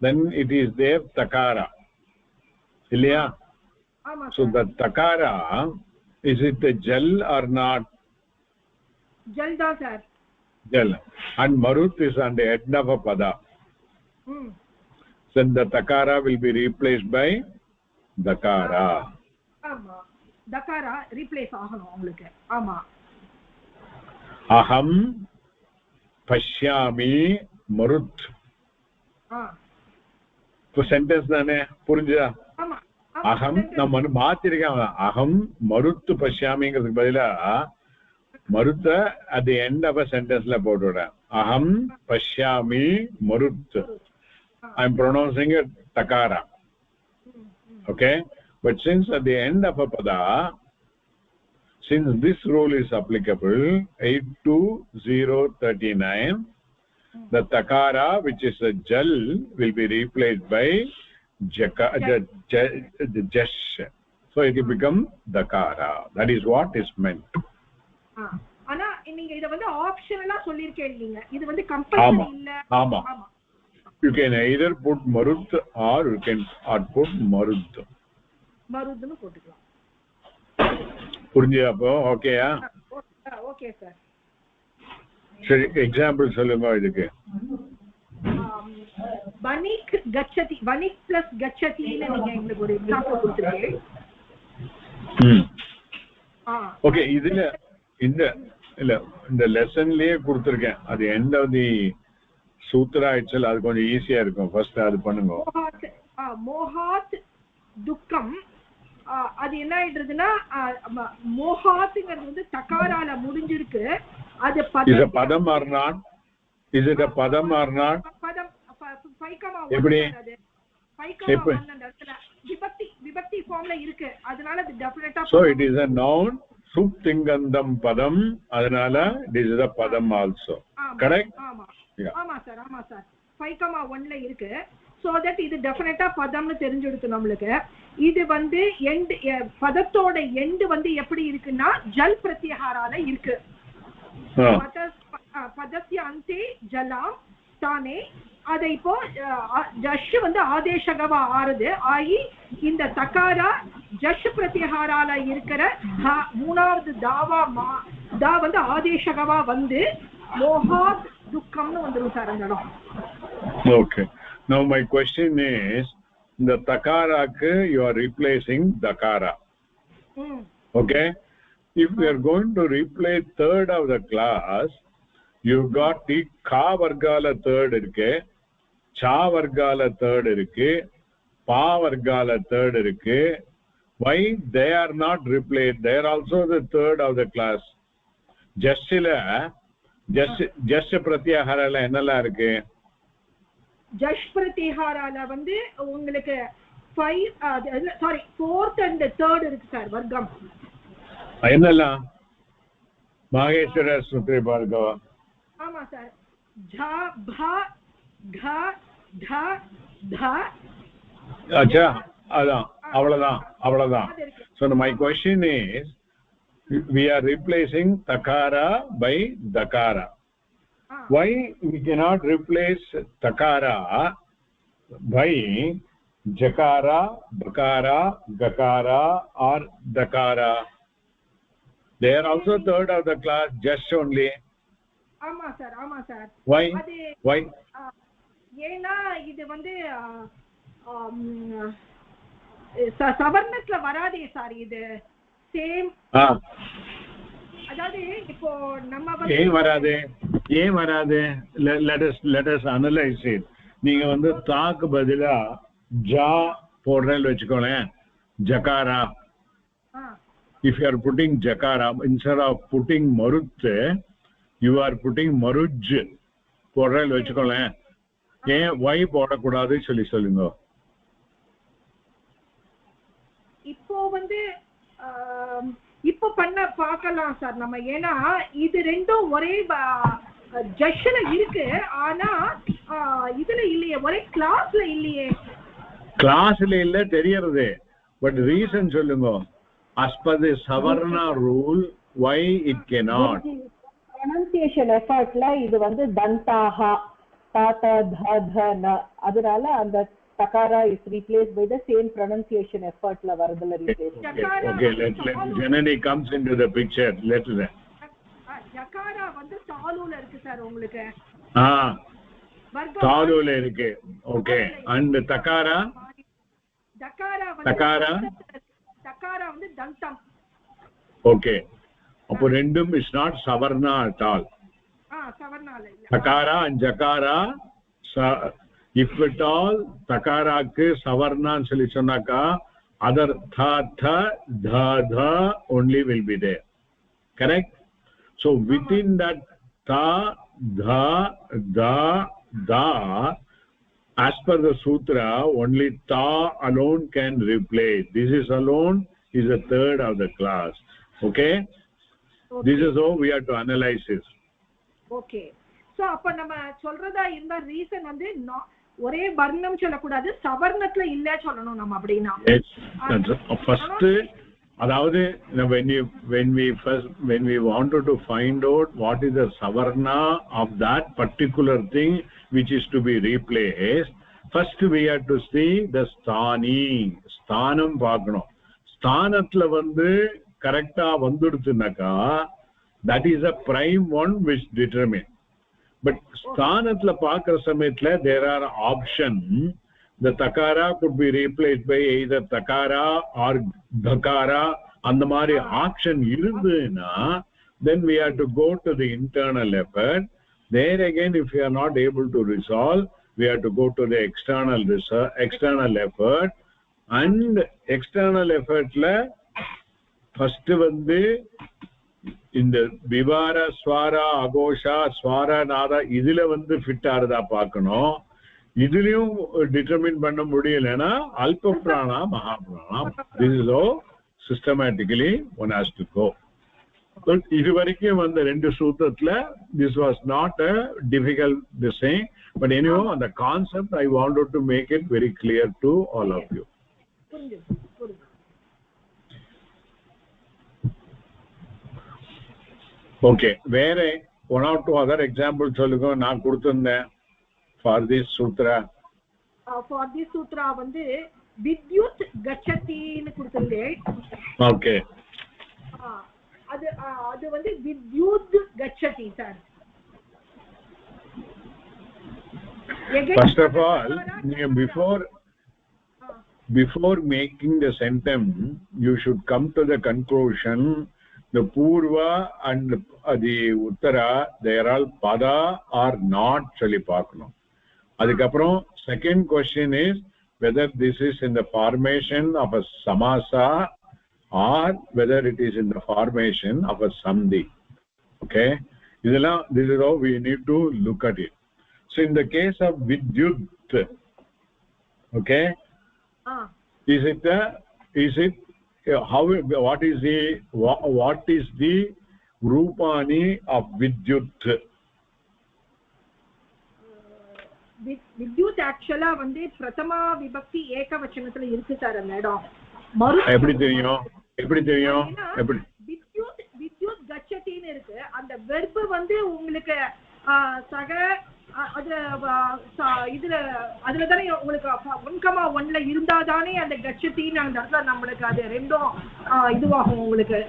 then it is there தகாரா இல்லையா? so the takara, is it a gel or not? Gel da sir. Gel. And marut is on the end of a pada. Then the takara will be replaced by dakara. Ama dakara replace ஆகணும் உங்களுக்கு. ஆமா. aham pashyami marut. இப்போ sentence தானே, புரிஞ்சுதா? ஆமா. அகம் நம்ம மாத்திருக்கேன். அகம் மருத்து பஷ்யாமிங்கிறதுக்கு பதிலா மருத்த at the end of a sentenceல போட்டுறேன். அகம் பஷ்யாமி மருத். I am pronouncing it takara. Okay, but since at the end of a pada, since this rule is applicable 82039, the takara which is a jal will be replaced by jash, so it will become dakara. That is what is meant. ஆனா நீங்க இத வந்து ஆப்ஷனலா சொல்லிருக்கீங்க, இது வந்து compulsory இல்ல. ஆமா, you can either put marut or you can put marud. மருதுன்னு போட்டுக்கலாம். புரிஞ்சா? அப்போ ஓகேயா? Okay sir. சரி, எக்ஸாம்பிள் சொல்லுங்க இதுக்கு. வனிக் கச்சதி, வனிக் பிளஸ் கச்சதின்னு நீங்க எங்களுக்கு ஒரு எக்ஸாம்பிள் கொடுத்துருக்கீங்க. ஓகே, இதுல இந்த இல்ல இந்த லெசன்லயே கொடுத்துருக்கேன். அது எண்ட் ஆஃப் தி சூத்ரா இட்சல், அது கொஞ்சம் ஈஸியா இருக்கும். ஃபர்ஸ்ட் அது பண்ணுங்க. மோஹாத் துக்கம், அது என்ன ஆயிடுறதுன்னா மோஹாத்ங்கிறது வந்து தகாரால முடிஞ்சிருக்கு. அது பதம் or not? Is it a பதம் ஆர் நாட்? பதம் 5 எப்படி? 5 விபக்தி விபக்தி ஃபார்ம்ல இருக்கு, அதனால அது டெஃபினட்டா. so it is a noun சுப்திங்கந்தம் பதம், அதனால it is a பதம் also. correct? ஆமா ஆமா சார், ஆமா சார். 5,1ல இருக்கு. so that இது டெஃபினட்டா பதம்னு தெரிஞ்சிடுது நம்மளுக்கு. இது வந்து எண்ட், பதத்தோட எண்ட் வந்து எப்படி இருக்குன்னா ஜல் பிரத்யஹாரால இருக்கு. பதஸ்ய அந்தே ஜலாம் தானே. அதை இப்போ ஜஷ் வந்து ஆதேசகவா ஆறுது ஆகி இந்த தகாரா ஜஷ் பிரத்யஹாரால இருக்கிற மூணாவது தாவா தா வந்து ஆதேசகவா வந்து மோஹாத் துக்கம்னு வந்துரும் சார் அந்த இடம். okay, now my question is, the takaraka you are replacing dakara. okay, if we are going to replace third of the class, you got the ka vargala third irukku, cha vargala third irukku, pa vargala third irukku. why they are not replaced? they are also the third of the class. just pratyahara la enna la irukku? ஜஷ் பிரத்யஹாரால வந்து உங்களுக்கு 4th and 3rd இருக்கு sir வர்க்கம். என்னெல்லாம்? மகேஸ்வர சுத்ரி பார்கவ. ஆமா sir. ஜ ப க த த. அச்சா, அதான் அவ்வளவுதான். so my question is, we are replacing takara by dakara. why we cannot replace takara by jakara, bakara, gakara or dakara? they are also third of the class, just only. ஆமா sir, ஆமா sir. why ஏனா இது வந்து சவர்ணத்துல வராதே sir, இது same. அதாவது இப்போ நம்ம வந்து ஏன் வராது? let us analyze it. நீங்க வந்து தாக்கு பதிலா ஜா போடுறேன்னு வெச்சுக்கோங்க, ஜகாரா. if you are putting jakara, instead of putting marut, you are putting maruj. போடுறேன் வச்சுக்கோங்களேன். ஏன் why போடக்கூடாது சொல்லி சொல்லுங்க. இப்போ வந்து இப்போ பண்ண பார்க்கலாம் சார் நம்ம. ஏன்னா இது ரெண்டும் ஒரே ஜஷ்ல இருக்கு, ஆனா இதுல இல்லையே, ஒரே கிளாஸ்ல இல்லையே. கிளாஸ்ல இல்ல தெரியறது, பட் ரீசன் சொல்லுங்க. as per the savarna rule why it cannot. pronunciation effortல இது வந்து தந்தாஹா தாதா தன, அதனால அந்த takara is replaced by the same pronunciation effortல வருதுல replace. Okay, let Janani comes into the picture. Let her. jakara வந்து தாலுல இருக்கு சார் உங்களுக்கு. தாலுல இருக்கு. Okay, and takara வந்து தந்தம். Okay, அப்போ ரெண்டும் is not savarna at all. savarna இல்ல. takara and jakara, if at all takara ku savarna nu solli sonnaka, other tha dha only will be there, correct? So within that tha da, as per the sutra, only ta alone can replace. This is alone is a third of the class. Okay, this is how we have to analyze this. Okay, so அப்ப நம்ம சொல்றதா இந்த reason வந்து ஒரே வர்ணம் சொல்லக்கூடாது, சவர்ணத்துல இல்ல சொல்லணும் நம்ம. அப்படினா first அதாவது when we wanted to find out what is the savarna of that particular thing which is to be replaced, first we have to see the sthanam பார்க்கணும். ஸ்தானத்துல வந்து கரெக்டா வந்துடுச்சுனாக்கா that is a prime one which determine. But sthanatla paakra samayatla there are options. The takara could be replaced by either takara or dhakara, and the mari option irunduna, then we have to go to the internal effort. There again, if we are not able to resolve, we have to go to the external effort. And external effort la first vandu இந்த விவார ஸ்வாரா அகோஷா ஸ்வாரா நாதா இதுல வந்து fit ஆறதா பார்க்கணும். இதுலயும் determine பண்ண முடியலன்னா அல்ப பிராணா மகா பிராணா. This is how systematically one has to go. இது வரைக்கும் வந்த ரெண்டு சூத்திரத்துல this was not a difficult thing, but anyway அந்த concept I wanted to make it very clear to all of you. Okay, வேற one or two other examples சொல்லுங்க. நான் கொடுத்திருந்தேன் for this sutra. For this sutra வந்து Vidyut கச்சதின்னு கொடுத்திருந்தேன். Okay, அது வந்து வித்யுத் கச்சதி sir. First of all, before making the sentence you should come to the conclusion the purva and the uttara, they are all pada or not சொல்லி பார்க்கணும். அதுக்கப்புறம் second question is whether this is in the formation of a samasa or whether it is in the formation of a sandhi. Okay, this is how we need to look at it. So in the case of vidyut, okay, is it how, what is the rupani of vidyut? vidyut actually வந்து பிரதமா விபக்தி ஏகவச்சனத்துல இருக்கு sir. அந்த இடம் எப்படி தெரியும்? வித்யுத் கச்சதின்னு இருக்கு. அந்த வெர்ப் வந்து உங்களுக்கு சக அதுல தானே உங்களுக்கு 1,1ல இருந்தா தானே அந்த கச்சதின்னு அந்த இடத்துல நம்மளுக்கு அது ரெண்டும் இதுவாகும். உங்களுக்கு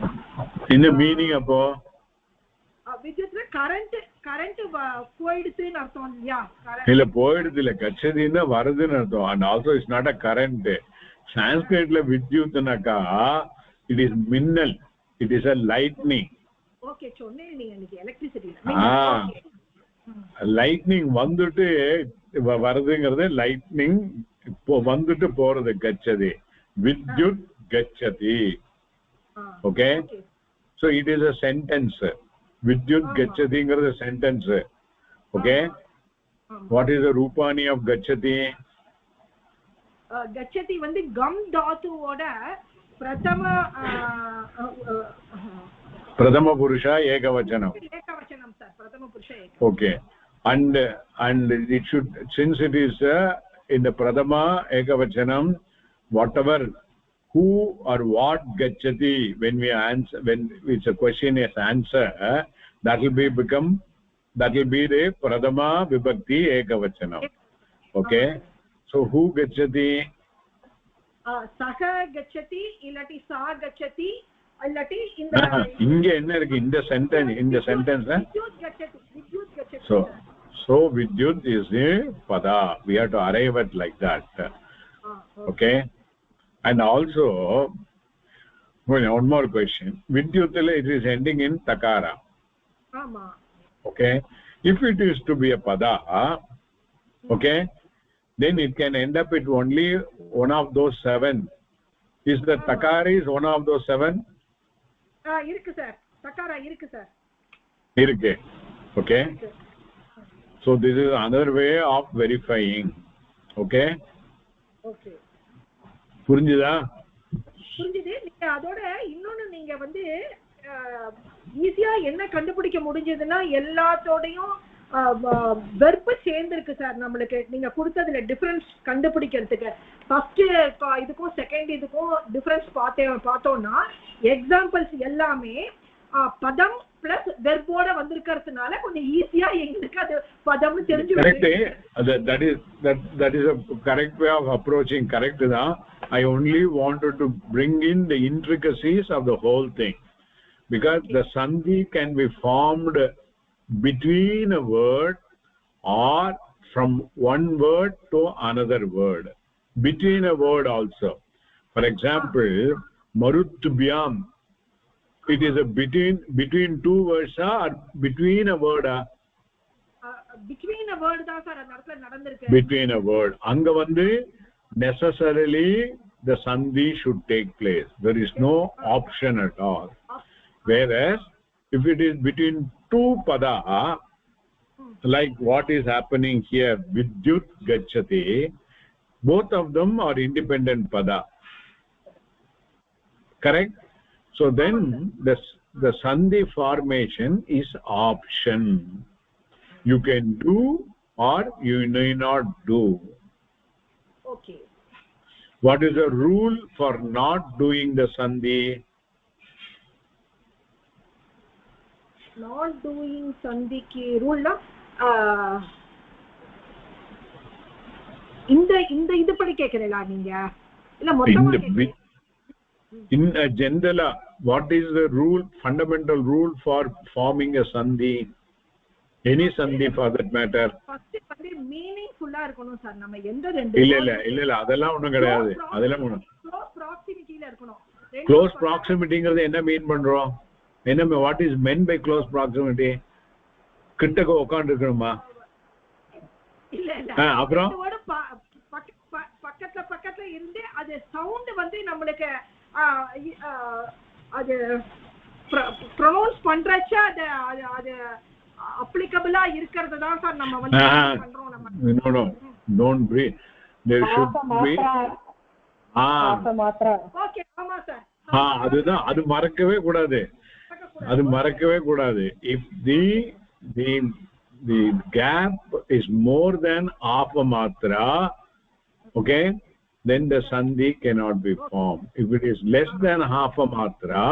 என்ன மீனிங் அப்போ? வித்யுத்ல கரண்ட் போயிடுதுன்னு அர்த்தம் இல்லையா? இல்ல போயிடுது இல்ல, கச்சதின்னா வருதுன்னு அர்த்தம். And also it's not a current. சான்ஸ்கிரிட்ல வித்யுத்னாக்கா இட் இஸ் மின்னல், it is a lightning. Okay, சொன்னீங்க நீங்க இன்னைக்கு எலக்ட்ரிசிட்டி. லைட்னிங் வந்துட்டு வருதுங்கிறது லைட்னிங் இப்போ வந்துட்டு போறது கச்சதி. வித்யுத் கச்சதி. Okay, so it is a sentence. Vidyut gachati is a sentence. Okay, what is the rupani of gachati? Gachati வந்து come தாத்துவோட prathama purusha ekavachanam. Ekavachanam sir, prathama purusha ekavachanam. Okay, and it should, since it is in the prathama ekavachanam, whatever who or what gachati, when we answer, when it's a question is answer, that will be the prathama vibhakti ekavachanam. Okay, so who gachati? Saha gachati illati sa gachati illati inge enna irukku in the sentence vidyut gachati so vidyut is the pada. We have to arrive at like that. Okay, and also one more question. Vidyut it is ending in takara. Okay, if it is to be a pada, okay, then it can end up with only one of those 7. Is the takara is one of those 7? irukku sir, takara irukku sir, irukku. Okay, so this is another way of verifying. Okay, புரிஞ்சுதா? புரிஞ்சுது. நீங்க அதோட இன்னொன்னு நீங்க வந்து ஈஸியா என்ன கண்டுபிடிக்க முடிஞ்சதுன்னா எல்லாத்தோடையும் வெர்ப் சேர்ந்துருக்கு சார் நம்மளுக்கு. நீங்க கொடுத்ததுல டிஃபரன்ஸ் கண்டுபிடிக்கிறதுக்கு ஃபர்ஸ்ட் இதுக்கும் செகண்ட் இதுக்கும் டிஃபரன்ஸ் பார்த்தோம்னா எக்ஸாம்பிள்ஸ் எல்லாமே பதம் பிளஸ் வெர்போட வந்திருக்கிறதுனால கொஞ்சம் ஈஸியா எங்களுக்கு அது பதம்னு தெரிஞ்சு. that is a correct way of approaching. Correct da. I only wanted to bring in the intricacies of the whole thing, because the sandhi can be formed between a word or from one word to another word, between a word also. For example, marutubhyam, it is a between two words or between a word. Between a word da sir adha nadandirukku. Between a word anga vandu necessarily the sandhi should take place. There is no option at all. Whereas if it is between two pada, like what is happening here, vidyut gachati, both of them are independent pada. Correct? So then the sandhi formation is option. You can do or you may not do. Okay, what is the rule for not doing the sandhi? not doing sandhi ki rule na இந்த இது படி கேக்குறீங்களா நீங்க இல்ல மொத்தமா கேக்குறீங்க? In a general, what is the rule, fundamental rule for forming a sandhi, any sandhi for that matter? first வந்து மீனிங்ஃபுல்லா இருக்கணும் சார். நம்ம எந்த ரெண்டு இல்ல அதெல்லாம் ஒண்ணும் கிடையாது. அதெல்லாம் க்ளோஸ் ப்ராக்ஸிமிட்டில இருக்கணும். க்ளோஸ் ப்ராக்ஸிமிட்டிங்கிறது என்ன மீன் பண்றோம்? என்ன, what is meant by close proximity? கிட்டக்க உட்கார்ந்து இருக்கணுமா? இல்ல அப்புறம் பக்கத்துல இருந்து அது சவுண்ட் வந்து நம்மளுக்கு அது ப்ரொனவுன்ஸ் பண்றச்ச அது அப்ளிகபிளா இருக்கிறது தான் சார் நம்ம வந்து பண்றோம். நம்ம no don't breathe, there should be okay. ஆமா சார், அதுதான், அது மறக்கவே கூடாது. If the gap is more than half a matra, okay, then the sandhi cannot be formed. If it is less than half a matra,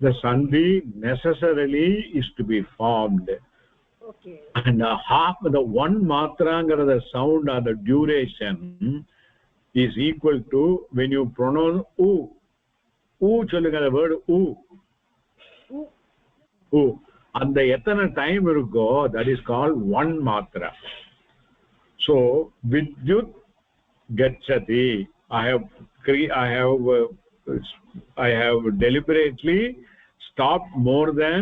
the sandhi necessarily is to be formed. Okay, and half the one matra the sound or the duration is equal to, when you pronounce u சொல்லுங்க, the word u அந்த எத்தனை time இருக்கோ, that is called one matra. So vidyut gachati, I have deliberately stopped more than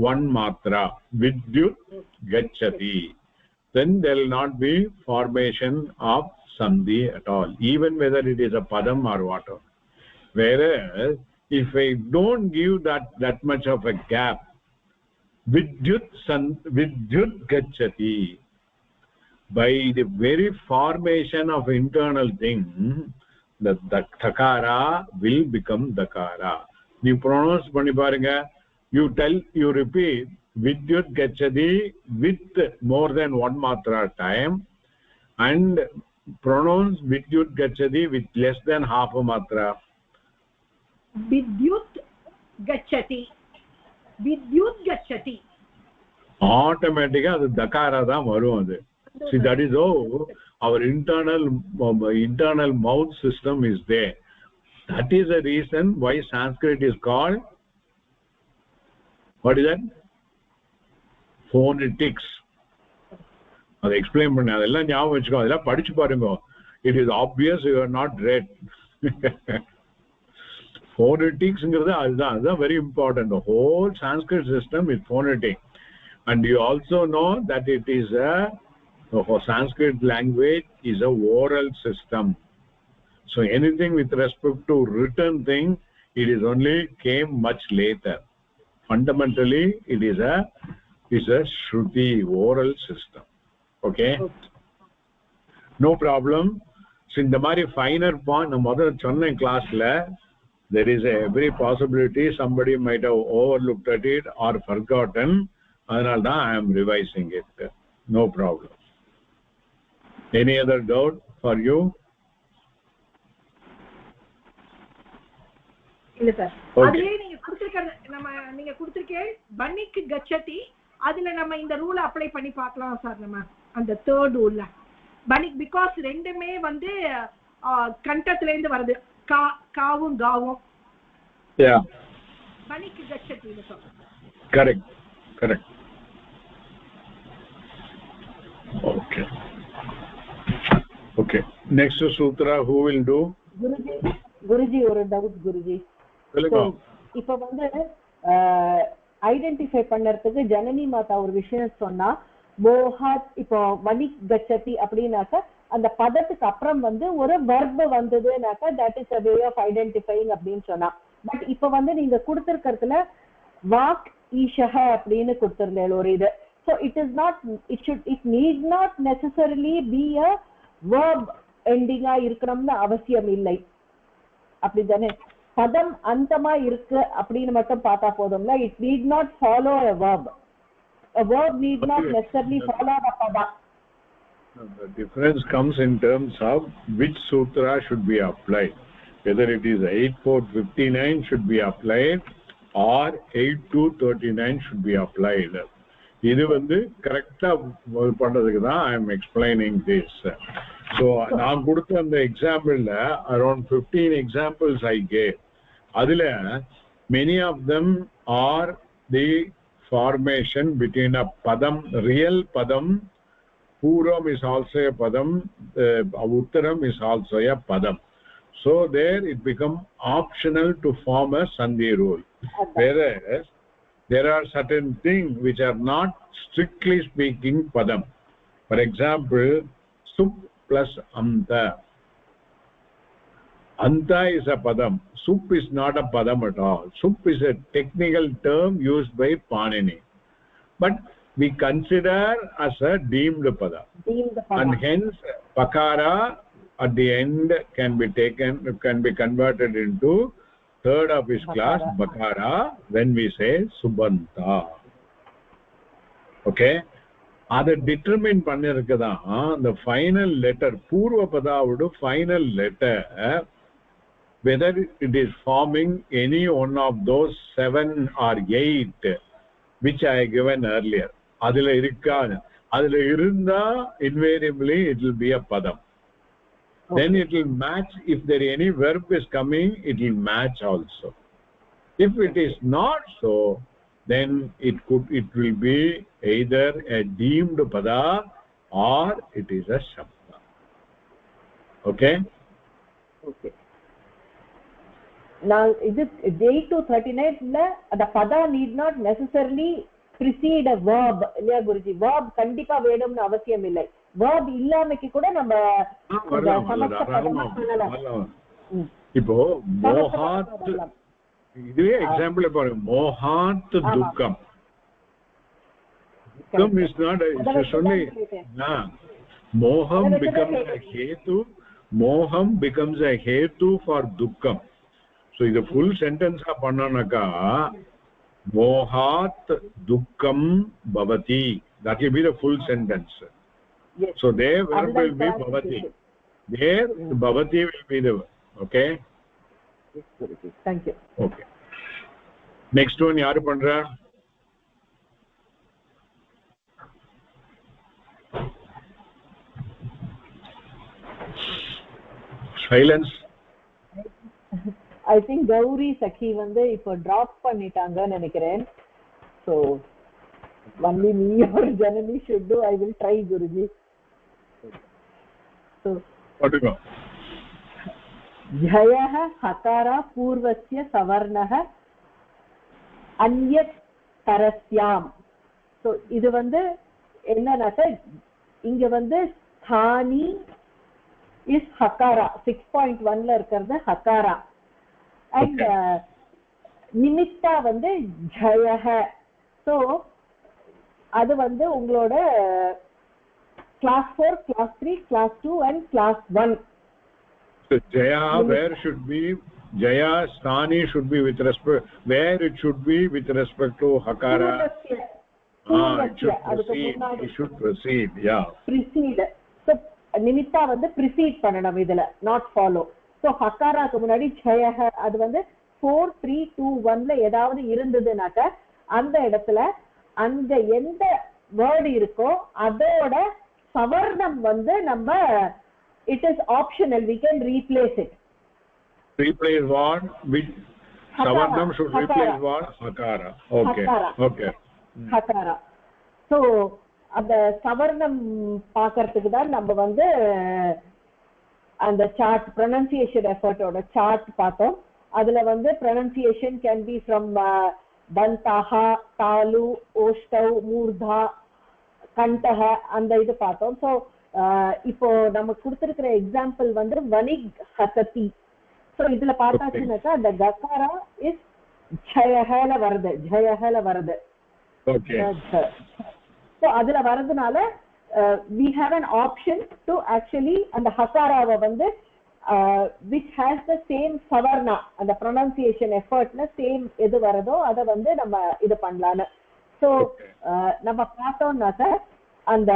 one matra. Vidyut gachati, then there will not be formation of sandhi at all, even whether it is a padam or whatever. Whereas if I don't give that much of a gap, vidyut gacchati, by the very formation of internal thing, the thakara will become dakara. You pronounce panni parunga, you repeat vidyut gacchati with more than one matra time, and pronounce vidyut gacchati with less than half a matra. Vidyut gacchati. Vidyut gacchati. Automatically adu dakara da varum adu. See, that is how our internal mouth system is there. That is the reason why Sanskrit is called, what is that? Phonetics. I'll explain panna adella nyavam vechukko, adella padichu parunga. It is obvious you are not read. Phonetics is very important. The whole Sanskrit system is phonetic, and you also know that it is the Sanskrit language is a oral system. So anything with respect to written thing, it is only came much later. Fundamentally, it is a Shruti, oral system. Okay? No problem. So in the mari finer point, the mother chonna class la, there is every possibility somebody might have overlooked at it or forgotten. Adanal I am revising it. No problem. Any other doubt for you? இல்ல sir, அதுலயே நீங்க கொடுத்திருக்கீங்க பன்னிக்கு கச்சதி, அதுல நம்ம இந்த ரூலை apply பண்ணி பார்க்கலாம் சார். நம்ம அந்த தேர்ட் ரூல்ல பனிக், பிகாஸ் ரெண்டுமே வந்து கண்டத்துல இருந்து வருது, காவும் காவும். பனிக்கு கச்சதி sir. Correct. Okay. Next sutra, who will do? Guruji, ஒரு டவுட் குருஜி. இப்ப வந்து ஐடென்டிஃபை பண்ணறதுக்கு ஜனனி மாதா ஒரு விஷயம் சொன்னா, மோஹாத் இப்போ வனிக் கச்சதி அப்படின்னாக்கா அந்த பதத்துக்கு அப்புறம் வந்து ஒரு வெர்ப் வந்ததுனாக்கா that is a way of identifying அப்படின்னு சொன்னா. பட் இப்ப வந்து நீங்க கொடுத்திருக்கிறதுல வாக் ஈஷஹ அப்படின்னு கொடுத்திருந்தேன் ஒரு இது. So it need not necessarily be a verb ending ஆ இருக்கணும்னு அவசியம் இல்லை, அப்படிதானே? பதம் அந்தமா இருக்கு அப்படின்னு மட்டும் பார்த்தா போதும்ல. It need not follow a verb. A verb need not necessarily follow the pada. The difference comes in terms of which sutra should be applied. Whether it is 8459 should be applied or 8239 should be applied. இது வந்து கரெக்டா பண்றதுக்கு தான் I am explaining this. So நான் கொடுத்த அந்த எக்ஸாம்பிள்ல around 15 examples I gave. அதுல many of them are the formation between a padam, real padam. Purvam is also a padam, uttaram is also a padam. So there it become optional to form a sandhi rule. Whereas there are certain things which are not strictly speaking padam. For example, sup plus anta. Anta is a padam. Sup is not a padam at all. Sup is a technical term used by Panini, but we consider as a deemed pada. And hence pakara at the end can be converted into third of his class bakara when we say subanta. Okay, அதை determine பண்ணிருக்குதான் the final letter பூர்வ பதாவோட final letter, whether it is forming any one of those 7 or 8 which I given earlier. அதுல இருக்கா, அதுல இருந்தா invariably it will be a padam. Then it will match. If there any verb is coming, it will match also. If it is not so, then it will be either a deemed pada or it is a shabda. Okay. Now is it 8 to 39 la the pada need not necessarily precede a verb இல்லையா Guruji? verb கண்டிப்பா வேணும்னு அவசியம் இல்லை. verb இல்லாமக்கு கூட நம்ம இப்போ மோஹாத் இதுவே example பாருங்க mohat dukkam dukkam is not it's only moham becomes a hetu moham becomes a hetu for dukkam so the full sentence ah pannanaka mohat dukkam bhavati that will be the full sentence. Yes. So there verb will be bhavati there bhavati will be the okay. Yes, Guruji. Thank you. Okay, next one yaar pandra silence. I think Gauri Sakhi வந்து இப்போ drop பண்ணிட்டாங்கன்னு நினைக்கிறேன். So only me or Janani should do. I will try, Guruji. So what do you go जयः हकार पूर्वस्य सवर्णः अन्यत् तरस्याम. so இது வந்து என்னன்னாக்க இங்க வந்து ஸ்தானி இஸ் ஹகாரா 6.1 ல இருக்கிறது ஹகாரா and நிமித்தா வந்து ஜயஹ. so அது வந்து உங்களோட class 4 class 3 class 2 and class 1. so jaya where should be jaya sthani should be with respect where it should be with respect to hakara it should proceed yeah precede. so nimitta வந்து precede பண்ணனும் இதுல not follow. so hakaraக்கு முன்னாடி jayah அது வந்து 4 3 2 1 ல ஏதாவது இருந்ததுனாக்க அந்த இடத்துல அந்த எந்த வேர்ட் இருக்கோ அதோட சவர்ணம் வந்து நம்ம it is optional, we can replace it. Replace what which savarnam should hakara. Replace what hakara okay hakara. okay hakara. so அந்த சவர்ணம் பார்க்கிறதுக்கு தான் நம்ம வந்து அந்த சார்ட் pronunciation effort ஓட சார்ட் பார்த்தோம். அதுல வந்து pronunciation can be from dantaha talu oshtau murdha kantaha அந்த இது பார்த்தோம். so இப்போ நம்ம கொடுத்திருக்கிற எக்ஸாம்பிள் வந்து வனிக் ஹசதி. சோ இதுல பார்த்தாச்சுனாக்கா அந்த ககாரா இஸ் ஜயஹல வருது ஜயஹல வருது. okay சோ அதுல வரதுனால we have an option to actually அந்த ஹகாராவை வந்து which has the same savarna அந்த pronunciation effortல same எது வரதோ அத வந்து நம்ம இது பண்ணலாம்னு. சோ நம்ம பார்த்தோம்னாக்க அந்த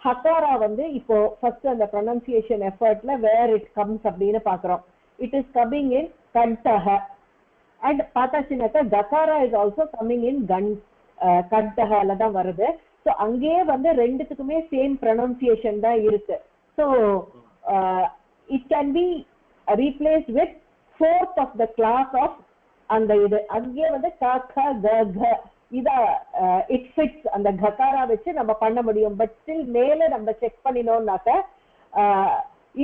ஹகாரா வந்து இப்போ ஃபர்ஸ்ட் அந்த pronunciation effortல where it comes அப்படினு பார்க்கறோம். it is coming in kantaha and பார்த்தாச்சுனாக்க ககாரா is also coming in kantahaல தான் வருது. so அங்கேயே வந்து ரெண்டுத்துக்குமே சேம் pronunciation தான் இருக்கு. so it can be replaced with fourth of the class of அந்த இது அங்கேயே வந்து க க க க இத it fits அந்த ககாரா வச்சு நம்ம பண்ண முடியும். பட் ஸ்டில் மேல நம்ம செக் பண்ணினோம்னாக்க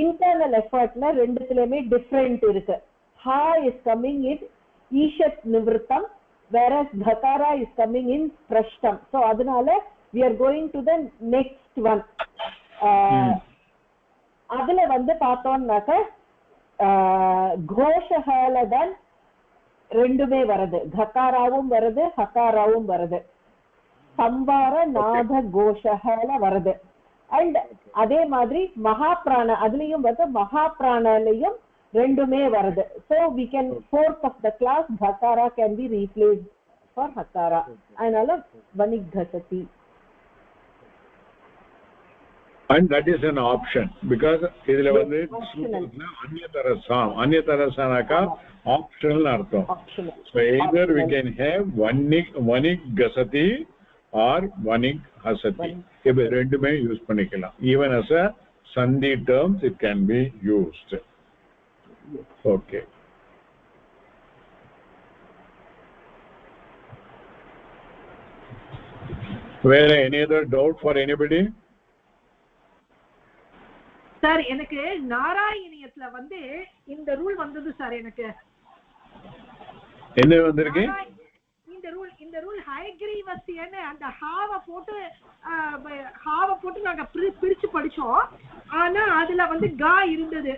இன்டர்னல் எஃபர்ட்ல ரெண்டுத்துலயுமே டிஃபரெண்ட் இருக்கு. ஹா இஸ் கம்மிங் இன் ஈஷத் நிவர்த்தம் whereas ககாரா இஸ் கம்மிங் இன் பிரஷ்டம். ஸோ அதனால we are going to the next one. அதுல வந்து பார்த்தோம்னாக்க கோஷஹால தான் ரெண்டுமே வருது. ககாராவும் வருது ஹகாராவும் வருது. சம்பார நாத கோஷஹால வருது. அண்ட் அதே மாதிரி மகாபிராண அதுலயும் வந்து மகாபிராணலையும் ரெண்டுமே வருது. so we can fourth of the class gakara can be replaced for hakara. அதனால vanighasati and that is an option because idile vandu anyatarasana optional artham. so either we can have vanighasati or vanighasati ibe rendume use panikalam. even as a sandhi terms it can be used. okay where any other doubt for anybody? Sir எனக்கு நாராயணியத்துல வந்து இந்த rule வந்தது sir. எனக்கு என்ன வந்திருக்கு? இந்த rule ஹைகிரீவஸ்யன்னு அந்த ஹாவ போட்டு நாங்க பிரிச்சு படிச்சோம். ஆனா அதுல வந்து கா இருந்தது.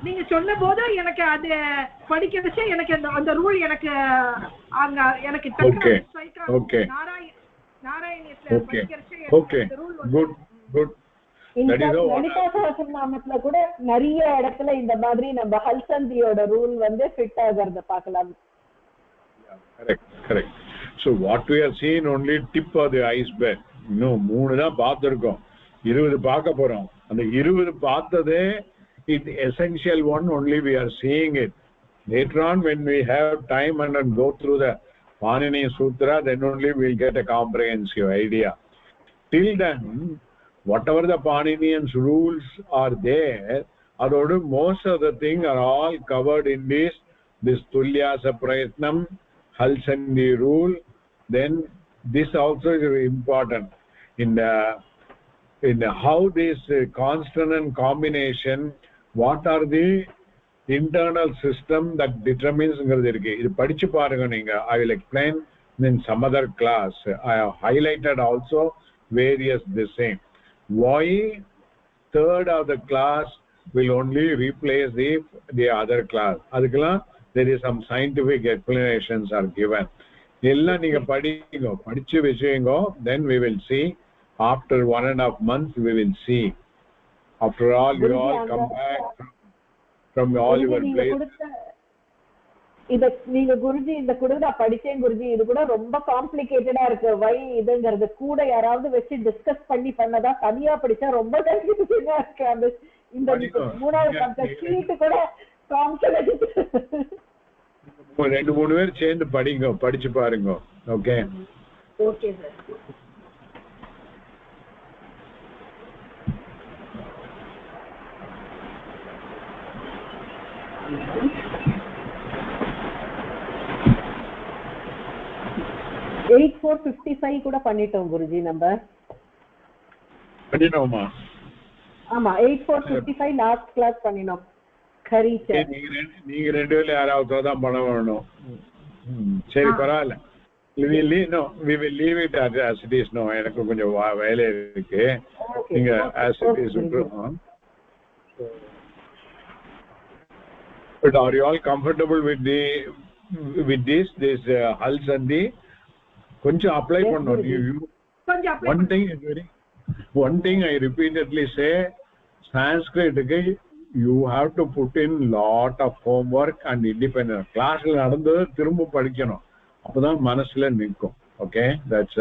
நீங்க சொன்ன போது எனக்கு அது படிக்கிறச்சே எனக்கு அந்த ரூல் எனக்கு அங்க எனக்கு Okay. டக்குனு நாராயணியத்துல படிக்கிறச்சே அந்த rule good good that is Lalita சஹஸ்ரநாமத்துல கூட நிறைய இடத்துல இந்த மாதிரி நம்ம ஹல்சந்தியோட ரூல் வந்து ஃபிட் ஆகிறத பார்க்கலாம். correct so what we are seeing only tip of the iceberg. இன்னும் 3 தான் பார்த்திருக்கோம், 20 பார்க்க போறோம். அந்த 20 பார்த்ததே it essential one only we are seeing it. Later on when we have time and go through the Panini Sutra, then only we'll get a comprehensive idea. Till then, whatever the Paninians rules are there, adodu most of the things are all covered in this Tulyasa Prayatnam, Halsandi rule. Then this also is important in the how this consonant combination, what are the internal system that determines ngiradhu irukku. Idu padichu paarenga neenga. I will explain in some other class. I have highlighted also various the same. Why third of the class will only replace the other class? Adukala there is some scientific explanations are given. Ella neenga padichu vecheengo, then we will see. After 1.5 months we will see. After all you all come back from all your place. இத நீங்க குருஜி இந்த கூட நான் படிச்சேன் குருஜி, இது கூட ரொம்ப காம்ப்ளிகேட்டடா இருக்கு. வை இதுங்கிறது கூட யாராவது வச்சு டிஸ்கஸ் பண்ணதா, தனியா படிச்சா ரொம்ப கன்ஃபியூசிங்கா இருக்கு. அந்த இந்த 3வது ஷீட் கூட காம்ப்ளிகேட்டட். 2-3 பேர் சேர்ந்து படிச்சு பாருங்க. Okay okay sir. கூட பண்ணிட்டோம் குருஜி. நம்ம பண்ணினோமா? ஆமா 8455 லாஸ்ட் கிளாஸ் பண்ணினோம். நீங்க 2 பேர்ல யாராவது தான் பண்ண வேணும். சரி பரவாயில்ல. we will leave it as it is. No, எனக்கு கொஞ்சம் வேலை இருக்கு. நீங்க as it is விட்டுருங்க. But are you all comfortable with this Halsandi? கொஞ்சம் அப்ளை பண்ணணும். one thing I repeatedly say, Sanskrit you have to put in lot of homework and independent. Classல நடந்தது திரும்ப படிக்கணும், அப்பதான் மனசுல நிக்கும். Okay, that's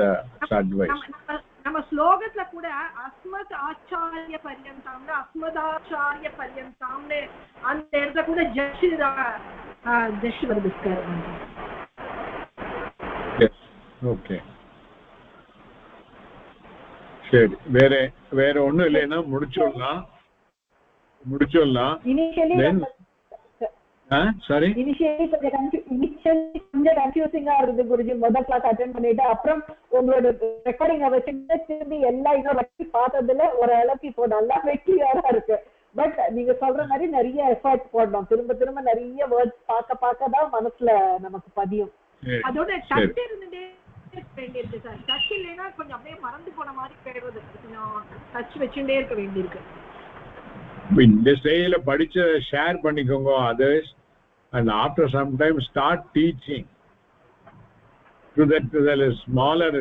advice. நம்ம ஸ்லோகத்துல கூட அஸ்மத் ஆச்சாரிய பர்யந்தாம்னு அஸ்மதாச்சாரிய பர்யந்தாம்னு அந்த இடத்துல கூட ஜஷ் வருது சார். ஓகே சரி. வேற ஒண்ணும் இல்லைன்னா முடிச்சிடலாம். சாரி இனிஷியலி கொஞ்சம் கன்ஃபியூசிங்கா இருந்தது குருஜி. முதல் கிளாஸ் அட்டெண்ட் பண்ணிட்டு அப்புறம் உங்களோட ரெக்கார்டிங்க வச்சுட்டு திரும்பி எல்லாம் இன்னும் வச்சு பார்த்ததுல ஓரளவுக்கு இப்போ நல்லா கிளியரா இருக்கு. பட் நீங்க சொல்ற மாதிரி நிறைய எஃபர்ட் போடணும். திரும்ப நிறைய வேர்ட்ஸ் பார்க்க தான் மனசுல நமக்கு பதியும். அதோட டச் இருந்துட்டே வேண்டியிருக்கு சார். டச் இல்லைன்னா கொஞ்சம் அப்படியே மறந்து போன மாதிரி போயிடுறது. கொஞ்சம் டச் வச்சுட்டே இருக்க வேண்டியிருக்கு. இந்த ஸ்டைல படிச்ச ஷேர் பண்ணிக்கோங்க others, and after some time start teaching to the smaller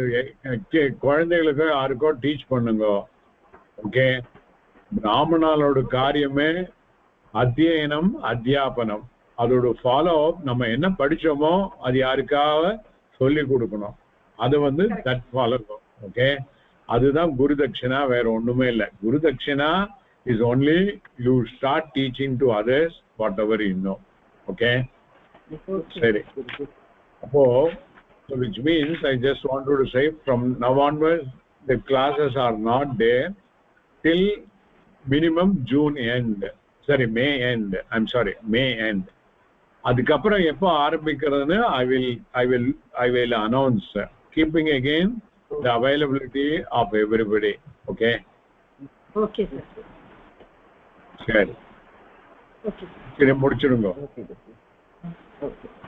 குழந்தைகளுக்கு யாருக்கோ டீச் பண்ணுங்க. ஓகே, பிராமணாலோட காரியமே அத்தியனம் அத்தியாபனம். அதோட ஃபாலோ அப் நம்ம என்ன படிச்சோமோ அது யாருக்காக சொல்லி கொடுக்கணும். அது தட் ஃபாலோ. ஓகே, அதுதான் குரு தட்சிணா, வேற ஒண்ணுமே இல்லை. குரு தட்சிணா is only you start teaching to others whatever you know. Okay, sorry. So which means I just wanted to say from now onwards the classes are not there till minimum June end. Sorry, May end. I'm sorry, May end. adukapra eppo aarambikradunu I will announce, keeping again the availability of everybody. Okay sir. சரி சரி முடிச்சிடுங்க.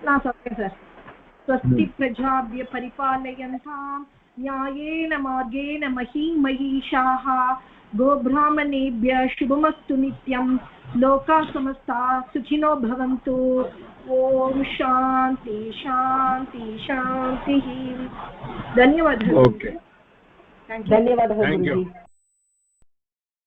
நான் சொல்றேன் sir. Swasti பிரஜாபிய பரிபாலயந்தாம் न्यायेन मार्गेण महीं महिषाः गोब्राह्मणेभ्यः शुभमस्तु नित्यं लोकाः समस्ताः सुखिनो भवन्तु ओम शांति शांति शांति। धन्यवादः। ओके धन्यवादः थैंक यू। गुरुजी।